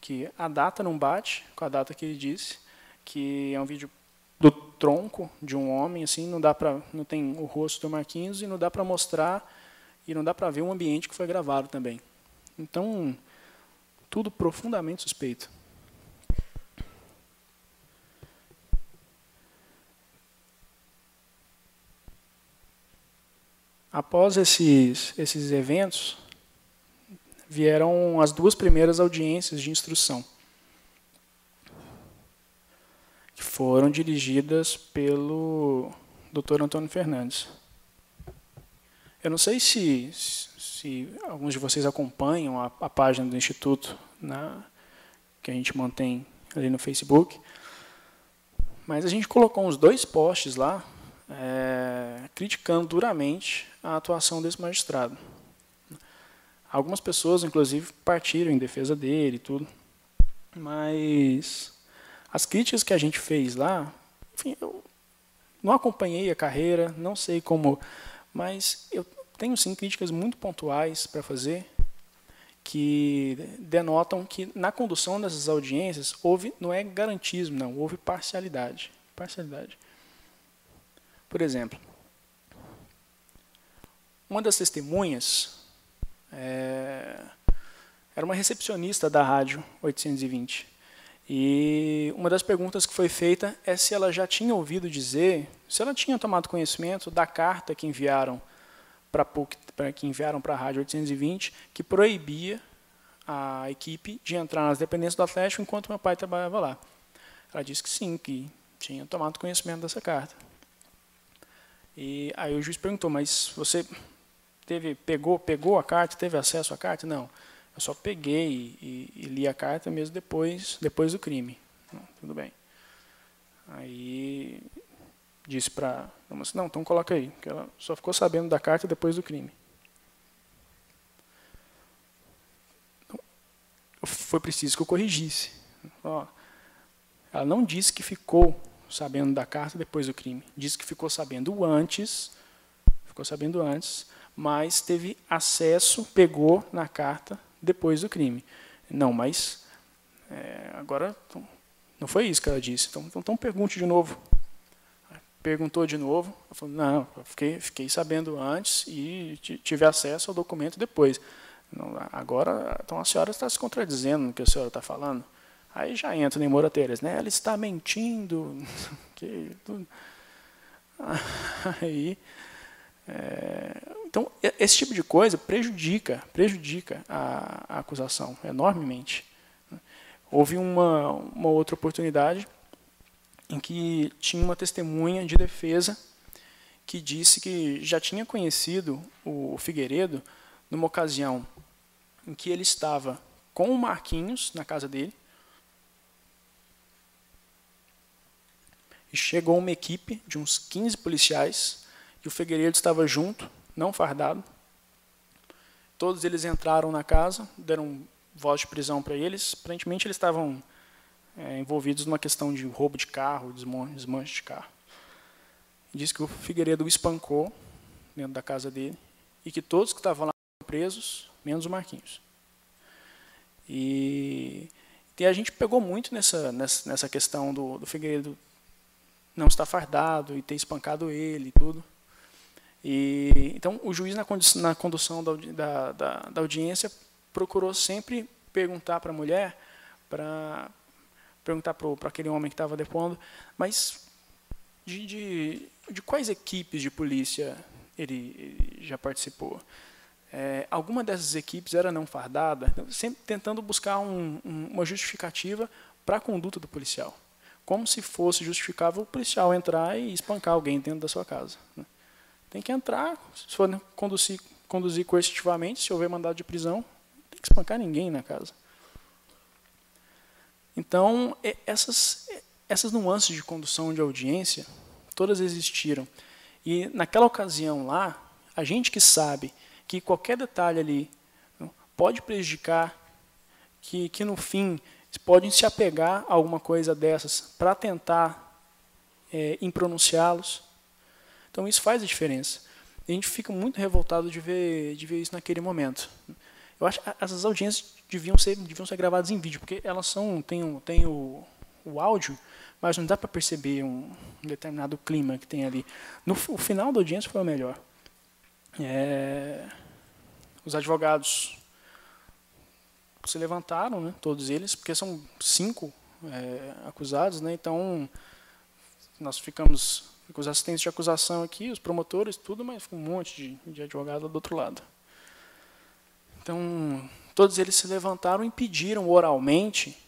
que a data não bate com a data que ele disse, que é um vídeo do tronco de um homem, assim, não tem o rosto do Marquinhos, e não dá para mostrar, e não dá para ver o ambiente que foi gravado também. Então, tudo profundamente suspeito. Após esses eventos, vieram as 2 primeiras audiências de instrução, que foram dirigidas pelo Dr. Antônio Fernandes. Eu não sei se alguns de vocês acompanham a página do Instituto, né, que a gente mantém ali no Facebook, mas a gente colocou uns 2 posts lá, criticando duramente a atuação desse magistrado. Algumas pessoas, inclusive, partiram em defesa dele e tudo, mas as críticas que a gente fez lá, enfim, eu não acompanhei a carreira, não sei como, mas eu tenho sim críticas muito pontuais para fazer, que denotam que na condução dessas audiências não é garantismo, não, houve parcialidade. Por exemplo, uma das testemunhas era uma recepcionista da Rádio 820. E uma das perguntas que foi feita é se ela já tinha ouvido dizer, se ela tinha tomado conhecimento da carta que enviaram para a Rádio 820, que proibia a equipe de entrar nas dependências do Atlético enquanto meu pai trabalhava lá. Ela disse que sim, que tinha tomado conhecimento dessa carta. E aí o juiz perguntou, mas você pegou a carta, teve acesso à carta? Não, eu só peguei e li a carta mesmo depois do crime. Não, tudo bem. Aí disse para a moça, não, então coloca aí, que ela só ficou sabendo da carta depois do crime. Então, foi preciso que eu corrigisse. Ela não disse que ficou sabendo da carta depois do crime, disse que ficou sabendo antes, mas teve acesso, pegou na carta depois do crime. Não, mas agora não foi isso que ela disse. Então pergunte de novo. perguntou de novo. Eu falei, não, eu fiquei sabendo antes e tive acesso ao documento depois. Não, agora, então a senhora está se contradizendo no que a senhora está falando. Aí já entra em Moura-Teres, né? Ela está mentindo. Aí, então, esse tipo de coisa prejudica a acusação enormemente. Houve uma outra oportunidade em que tinha uma testemunha de defesa que disse que já tinha conhecido o Figueiredo numa ocasião em que ele estava com o Marquinhos na casa dele e chegou uma equipe de uns 15 policiais e o Figueiredo estava junto, não fardado. Todos eles entraram na casa, deram voz de prisão para eles. Aparentemente eles estavam envolvidos numa questão de roubo de carro, desmanche de carro. Diz que o Figueiredo o espancou dentro da casa dele e que todos que estavam lá foram presos, menos o Marquinhos. E a gente pegou muito nessa questão do Figueiredo não estar fardado e ter espancado ele e tudo. Então, o juiz, na condução da audiência, procurou sempre perguntar para a mulher, perguntar para aquele homem que estava depondo, mas de quais equipes de polícia ele já participou. Alguma dessas equipes era não fardada, sempre tentando buscar uma justificativa para a conduta do policial. Como se fosse justificável o policial entrar e espancar alguém dentro da sua casa. Tem que entrar, se for conduzir coercitivamente, se houver mandado de prisão, não tem que espancar ninguém na casa. Então, essas nuances de condução de audiência, todas existiram. E, naquela ocasião lá, a gente que sabe que qualquer detalhe ali pode prejudicar, que no fim podem se apegar a alguma coisa dessas para tentar impronunciá-los. Então, isso faz a diferença. E a gente fica muito revoltado de ver isso naquele momento. Eu acho que essas audiências deviam ser gravadas em vídeo, porque elas têm o áudio, mas não dá para perceber um determinado clima que tem ali. O final da audiência foi o melhor. Os advogados se levantaram, né, todos eles, porque são 5 acusados, né, então nós ficamos com os assistentes de acusação aqui, os promotores, tudo, mas com um monte de advogado do outro lado. Então, todos eles se levantaram e pediram oralmente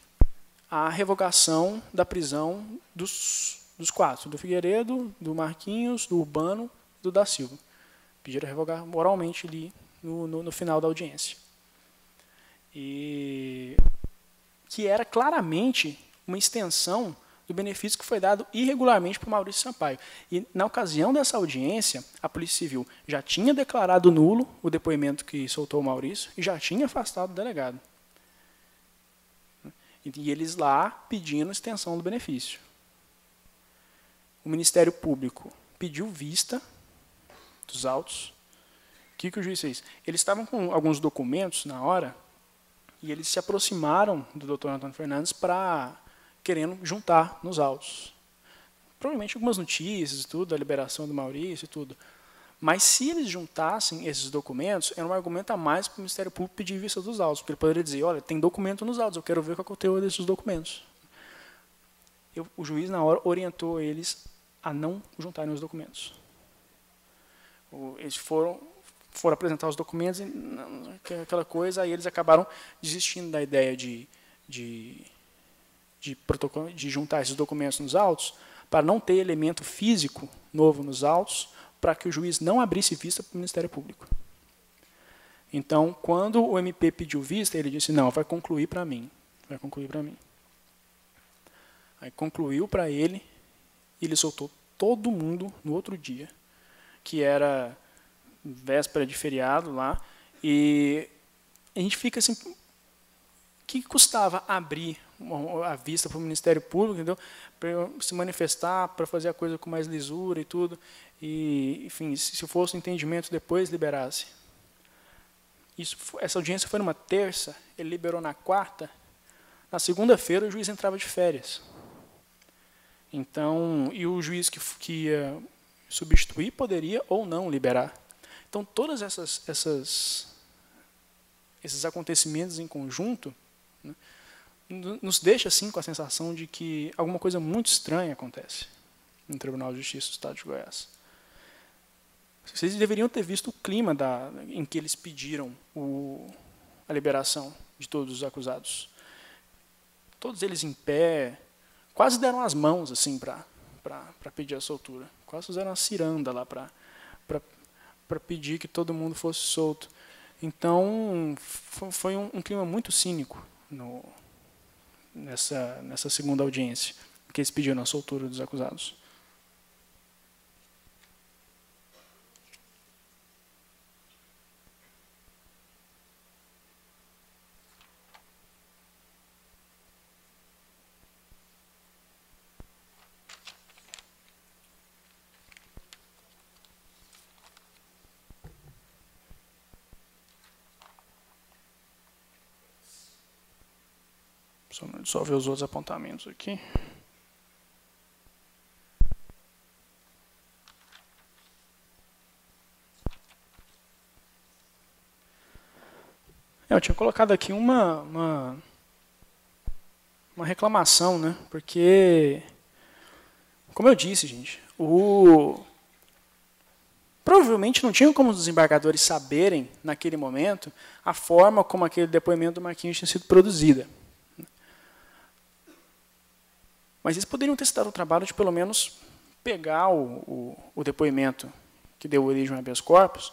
a revogação da prisão dos 4, do Figueiredo, do Marquinhos, do Urbano e do da Silva. Pediram a revogar oralmente ali no final da audiência. E que era claramente uma extensão do benefício que foi dado irregularmente para o Maurício Sampaio. E, na ocasião dessa audiência, a Polícia Civil já tinha declarado nulo o depoimento que soltou o Maurício e já tinha afastado o delegado. E eles lá pedindo extensão do benefício. O Ministério Público pediu vista dos autos. O que o juiz fez? Eles estavam com alguns documentos na hora e eles se aproximaram do Dr. Antônio Fernandes querendo juntar nos autos. Provavelmente algumas notícias, tudo, a liberação do Maurício e tudo. Mas se eles juntassem esses documentos, era um argumento a mais para o Ministério Público pedir vista dos autos, porque ele poderia dizer, olha, tem documento nos autos, eu quero ver qual é o conteúdo desses documentos. O juiz, na hora, orientou eles a não juntarem os documentos. Eles foram apresentar os documentos, aquela coisa, aí eles acabaram desistindo da ideia de juntar esses documentos nos autos, para não ter elemento físico novo nos autos, para que o juiz não abrisse vista para o Ministério Público. Então, quando o MP pediu vista, ele disse, não, vai concluir para mim. Vai concluir para mim. Aí concluiu para ele, e ele soltou todo mundo no outro dia, que era véspera de feriado lá, e a gente fica assim, o que custava abrir a vista para o Ministério Público, entendeu? Para se manifestar, para fazer a coisa com mais lisura e tudo, e, enfim, se fosse um entendimento depois, liberasse. Essa audiência foi numa terça, ele liberou na quarta, na segunda-feira o juiz entrava de férias. Então, e o juiz que ia substituir poderia ou não liberar. Então, todos esses acontecimentos em conjunto, né, nos deixa assim com a sensação de que alguma coisa muito estranha acontece no Tribunal de Justiça do Estado de Goiás. Vocês deveriam ter visto o clima em que eles pediram a liberação de todos os acusados. Todos eles em pé, quase deram as mãos assim para pedir a soltura. Quase fizeram uma ciranda lá para pedir que todo mundo fosse solto. Então, foi um clima muito cínico nessa segunda audiência, que eles pediram a soltura dos acusados. Só ver os outros apontamentos aqui. Eu tinha colocado aqui uma reclamação, né? Porque, como eu disse, gente, provavelmente não tinha como os desembargadores saberem, naquele momento, a forma como aquele depoimento do Marquinhos tinha sido produzida. Mas eles poderiam ter se dado o trabalho de, pelo menos, pegar o depoimento que deu origem ao habeas corpus,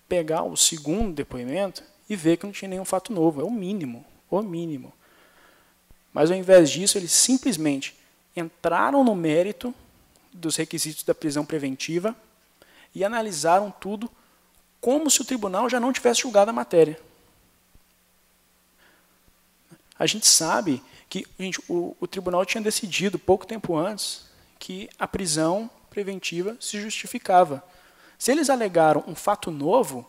pegar o segundo depoimento e ver que não tinha nenhum fato novo. É o mínimo, o mínimo. Mas, ao invés disso, eles simplesmente entraram no mérito dos requisitos da prisão preventiva e analisaram tudo como se o tribunal já não tivesse julgado a matéria. A gente sabe que o tribunal tinha decidido, pouco tempo antes, que a prisão preventiva se justificava. Se eles alegaram um fato novo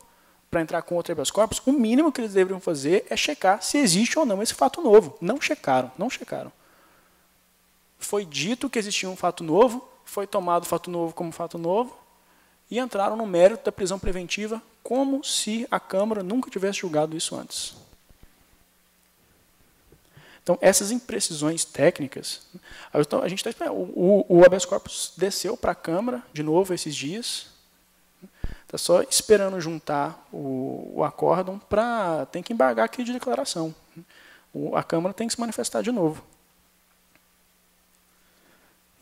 para entrar com outro habeas corpus, o mínimo que eles deveriam fazer é checar se existe ou não esse fato novo. Não checaram, não checaram. Foi dito que existia um fato novo, foi tomado o fato novo como fato novo, e entraram no mérito da prisão preventiva como se a Câmara nunca tivesse julgado isso antes. Então, essas imprecisões técnicas, a gente está esperando. O habeas corpus desceu para a Câmara, de novo, esses dias. Está só esperando juntar o acórdão para... Tem que embargar aqui de declaração. A Câmara tem que se manifestar de novo.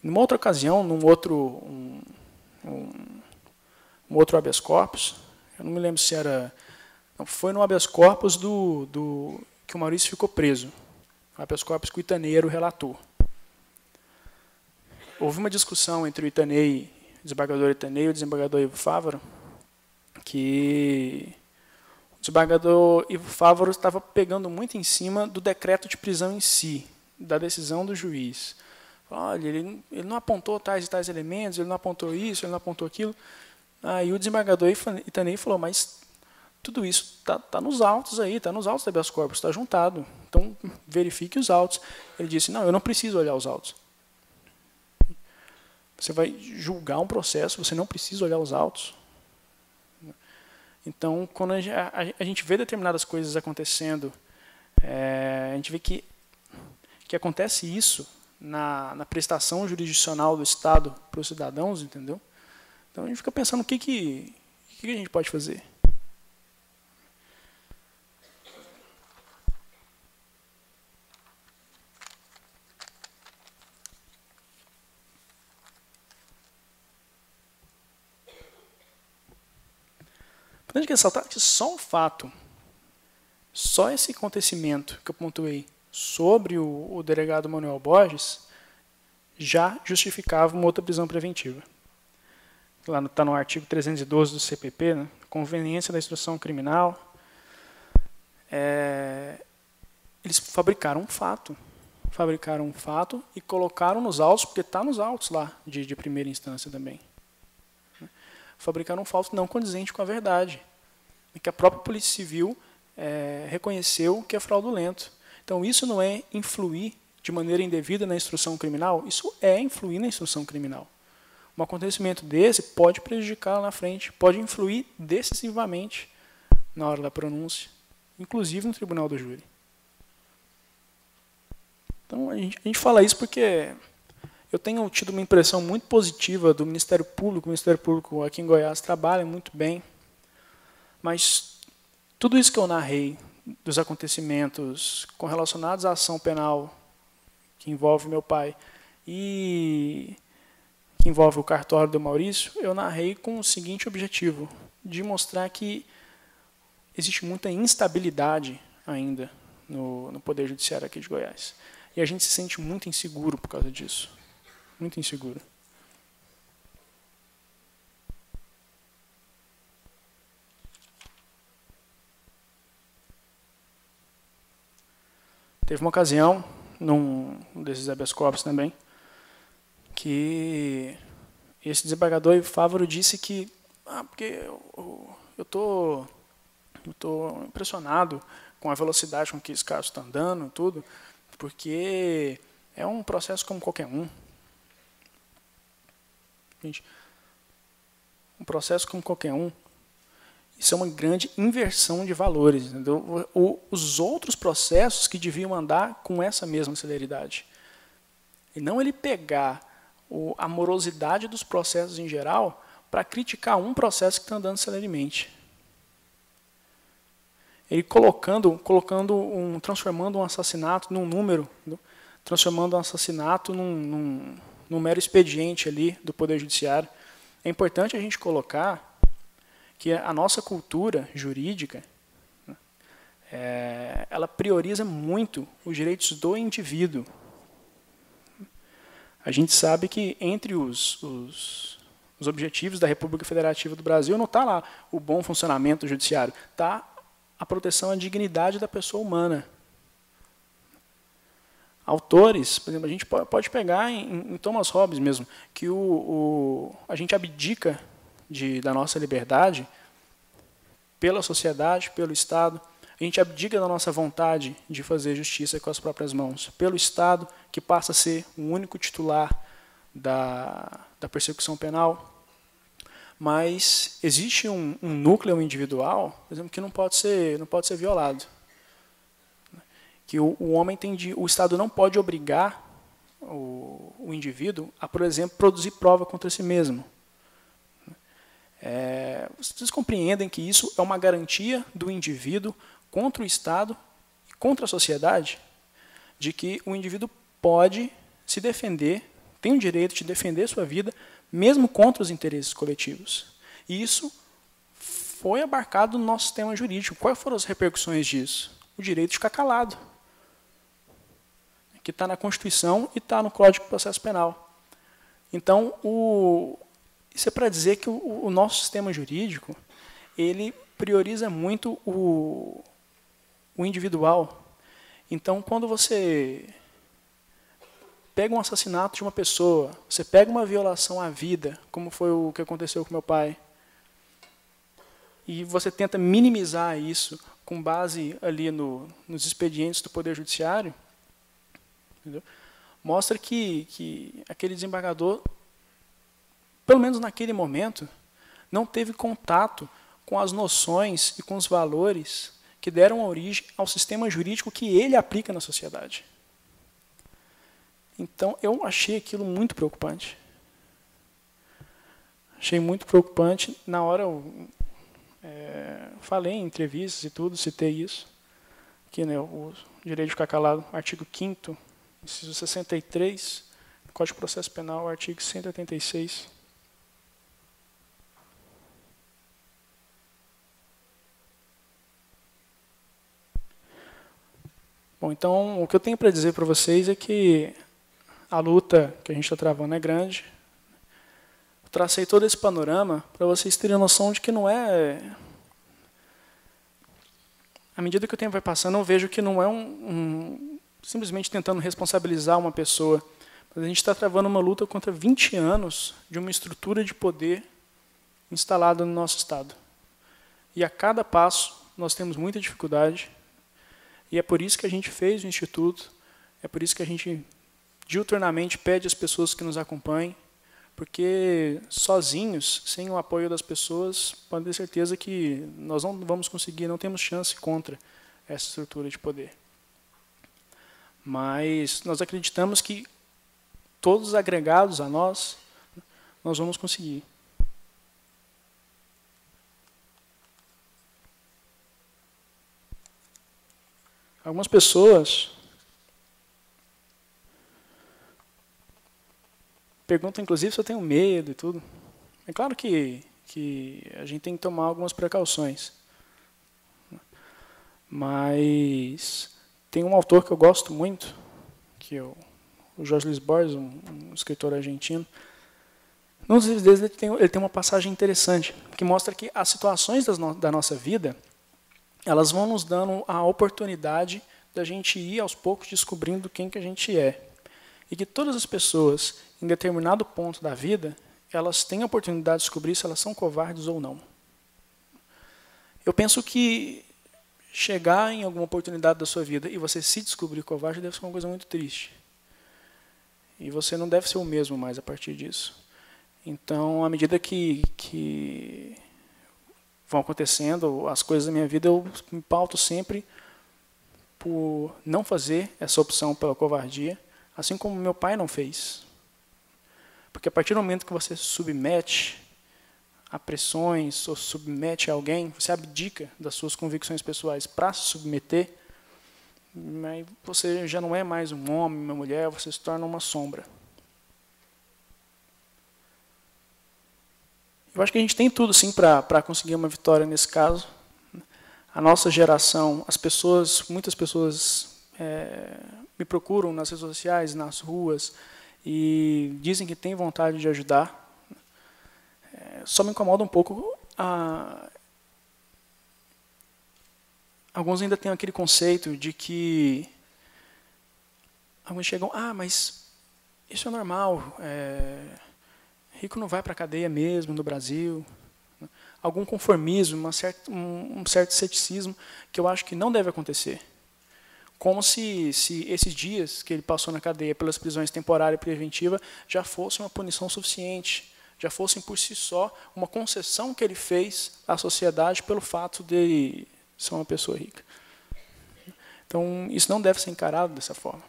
Numa outra ocasião, num outro habeas corpus, eu não me lembro se era... Não, foi no habeas corpus que o Maurício ficou preso. Habeas corpus que o Itanei era o relator. Houve uma discussão entre o Itanei, o desembargador Itanei e o desembargador Ivo Fávaro, que o desembargador Ivo Fávaro estava pegando muito em cima do decreto de prisão em si, da decisão do juiz. Olha, ele não apontou tais e tais elementos, ele não apontou isso, ele não apontou aquilo. Aí o desembargador Itanei falou, mas tudo isso está nos autos aí, está nos autos da habeas corpus, está juntado. Então, verifique os autos. Ele disse, não, eu não preciso olhar os autos. Você vai julgar um processo, você não precisa olhar os autos. Então, quando a gente vê determinadas coisas acontecendo, a gente vê que acontece isso na prestação jurisdicional do Estado para os cidadãos, entendeu? Então, a gente fica pensando o que a gente pode fazer. A gente quer ressaltar que só o fato, só esse acontecimento que eu pontuei sobre o delegado Manuel Borges, já justificava uma outra prisão preventiva. Lá está no artigo 312 do CPP, né? Conveniência da instrução criminal. Eles fabricaram um fato e colocaram nos autos, porque está nos autos lá de primeira instância também. Fabricaram um fato não condizente com a verdade, que a própria Polícia Civil reconheceu que é fraudulento. Então, isso não é influir de maneira indevida na instrução criminal, isso é influir na instrução criminal. Um acontecimento desse pode prejudicar lá na frente, pode influir decisivamente na hora da pronúncia, inclusive no tribunal do júri. Então, a gente fala isso porque eu tenho tido uma impressão muito positiva do Ministério Público. O Ministério Público aqui em Goiás trabalha muito bem, mas tudo isso que eu narrei dos acontecimentos relacionados à ação penal que envolve meu pai e que envolve o cartório do Maurício, eu narrei com o seguinte objetivo, de mostrar que existe muita instabilidade ainda no Poder Judiciário aqui de Goiás. E a gente se sente muito inseguro por causa disso. Muito inseguro. Teve uma ocasião, num desses habeas corpus também, que esse desembargador Fávaro disse que porque eu tô impressionado com a velocidade com que esse caso está andando, tudo, porque é um processo como qualquer um. Gente, um processo como qualquer um, isso é uma grande inversão de valores. Entendeu? Os outros processos que deviam andar com essa mesma celeridade. E não ele pegar a morosidade dos processos em geral para criticar um processo que está andando celeremente. Ele transformando um assassinato num número, transformando um assassinato num mero expediente ali do Poder Judiciário. É importante a gente colocar que a nossa cultura jurídica, ela prioriza muito os direitos do indivíduo. A gente sabe que entre os objetivos da República Federativa do Brasil não está lá o bom funcionamento do judiciário, está a proteção à dignidade da pessoa humana. Autores, por exemplo, a gente pode pegar em Thomas Hobbes mesmo, que a gente abdica da nossa liberdade pela sociedade, pelo Estado, a gente abdica da nossa vontade de fazer justiça com as próprias mãos, pelo Estado, que passa a ser o único titular da persecução penal. Mas existe um núcleo individual, por exemplo, que não pode ser violado. Que o Estado não pode obrigar o indivíduo a, por exemplo, produzir prova contra si mesmo. Vocês compreendem que isso é uma garantia do indivíduo contra o Estado e contra a sociedade, de que o indivíduo pode se defender, tem o direito de defender sua vida, mesmo contra os interesses coletivos. E isso foi abarcado no nosso sistema jurídico. Quais foram as repercussões disso? O direito de ficar calado, que está na Constituição e está no Código de Processo Penal. Então, isso é para dizer que o nosso sistema jurídico ele prioriza muito o individual. Então, quando você pega um assassinato de uma pessoa, você pega uma violação à vida, como foi o que aconteceu com meu pai, e você tenta minimizar isso com base ali nos expedientes do Poder Judiciário, entendeu? Mostra que aquele desembargador, pelo menos naquele momento, não teve contato com as noções e com os valores que deram origem ao sistema jurídico que ele aplica na sociedade. Então, eu achei aquilo muito preocupante. Achei muito preocupante. Na hora, eu falei em entrevistas e tudo, citei isso. Aqui, né, o direito de ficar calado, artigo 5º, inciso 63, Código de Processo Penal, artigo 186. Bom, então, o que eu tenho para dizer para vocês é que a luta que a gente está travando é grande. Eu tracei todo esse panorama para vocês terem a noção de que não é... À medida que o tempo vai passando, eu vejo que não é simplesmente tentando responsabilizar uma pessoa. Mas a gente está travando uma luta contra 20 anos de uma estrutura de poder instalada no nosso Estado. E a cada passo nós temos muita dificuldade. E é por isso que a gente fez o Instituto, É por isso que a gente diuturnamente pede às pessoas que nos acompanhem, porque sozinhos, sem o apoio das pessoas, pode ter certeza que nós não vamos conseguir, não temos chance contra essa estrutura de poder. Mas nós acreditamos que todos agregados a nós vamos conseguir. Algumas pessoas perguntam, inclusive, se eu tenho medo e tudo. É claro que a gente tem que tomar algumas precauções. Mas tem um autor que eu gosto muito, que é o Jorge Luis Borges, um escritor argentino. Num dos livros dele, ele tem uma passagem interessante, que mostra que as situações da nossa vida, elas vão nos dando a oportunidade da gente ir aos poucos descobrindo quem que a gente é. E que todas as pessoas, em determinado ponto da vida, elas têm a oportunidade de descobrir se elas são covardes ou não. Eu penso que chegar em alguma oportunidade da sua vida e você se descobrir covarde deve ser uma coisa muito triste. E você não deve ser o mesmo mais a partir disso. Então, à medida que vão acontecendo as coisas da minha vida, eu me pauto sempre por não fazer essa opção pela covardia, assim como meu pai não fez. Porque a partir do momento que você se submete a pressões ou submete a alguém, você abdica das suas convicções pessoais para se submeter, aí você já não é mais um homem, uma mulher, você se torna uma sombra. Eu acho que a gente tem tudo, sim, para conseguir uma vitória nesse caso. A nossa geração, muitas pessoas me procuram nas redes sociais, nas ruas, e dizem que têm vontade de ajudar. Só me incomoda um pouco. Alguns ainda têm aquele conceito de que alguns chegam, mas isso é normal, rico não vai para a cadeia mesmo no Brasil. Algum conformismo, um certo ceticismo que eu acho que não deve acontecer. Como se esses dias que ele passou na cadeia pelas prisões temporária e preventiva já fosse uma punição suficiente, já fossem por si só uma concessão que ele fez à sociedade pelo fato de ser uma pessoa rica. Então, isso não deve ser encarado dessa forma.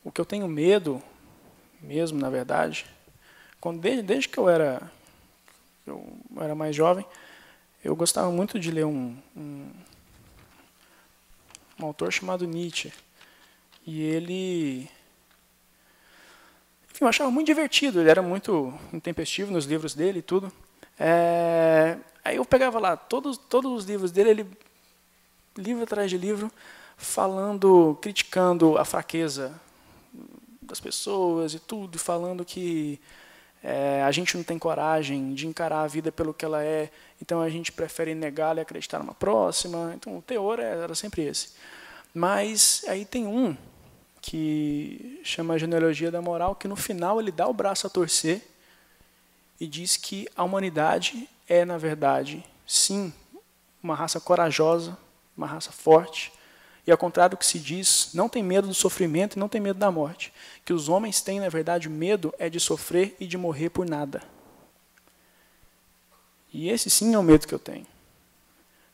O que eu tenho medo, mesmo, na verdade, desde que eu era mais jovem, eu gostava muito de ler um autor chamado Nietzsche. E ele... Enfim, eu achava muito divertido, ele era muito intempestivo nos livros dele e tudo. Aí eu pegava lá todos os livros dele, ele, livro atrás de livro, criticando a fraqueza das pessoas e tudo, falando que a gente não tem coragem de encarar a vida pelo que ela é, então a gente prefere negá-la e acreditar numa próxima. Então o teor era sempre esse. Mas aí tem um que chama a genealogia da moral, que no final ele dá o braço a torcer e diz que a humanidade é, na verdade, sim, uma raça corajosa, uma raça forte, e ao contrário do que se diz, não tem medo do sofrimento e não tem medo da morte. Que os homens têm, na verdade, medo é de sofrer e de morrer por nada. E esse sim é o medo que eu tenho.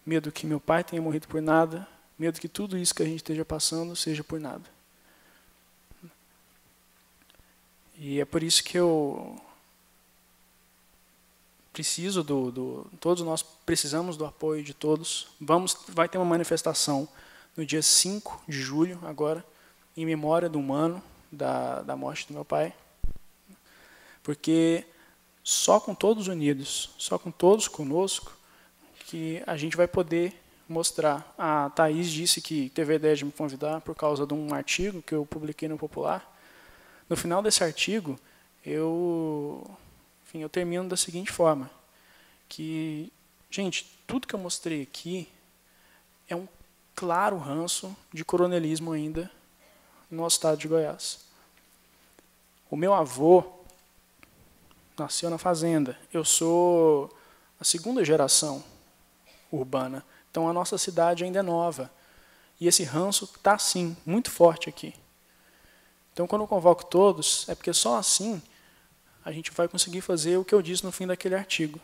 Medo que meu pai tenha morrido por nada, medo que tudo isso que a gente esteja passando seja por nada. E é por isso que eu preciso todos nós precisamos do apoio de todos. Vai ter uma manifestação no dia 5 de julho, agora, em memória de um ano da morte do meu pai. Porque só com todos unidos, só com todos conosco, que a gente vai poder mostrar. A Thaís disse que teve a ideia de me convidar por causa de um artigo que eu publiquei no Popular. No final desse artigo, eu termino da seguinte forma, que, gente, tudo que eu mostrei aqui é um claro ranço de coronelismo ainda no nosso estado de Goiás. O meu avô nasceu na fazenda. Eu sou a segunda geração urbana. Então, a nossa cidade ainda é nova. E esse ranço está, sim, muito forte aqui. Então, quando eu convoco todos, é porque só assim a gente vai conseguir fazer o que eu disse no fim daquele artigo.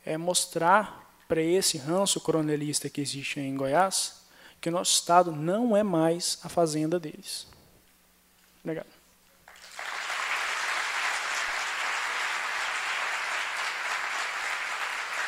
É mostrar para esse ranço coronelista que existe em Goiás que o nosso Estado não é mais a fazenda deles. Obrigado.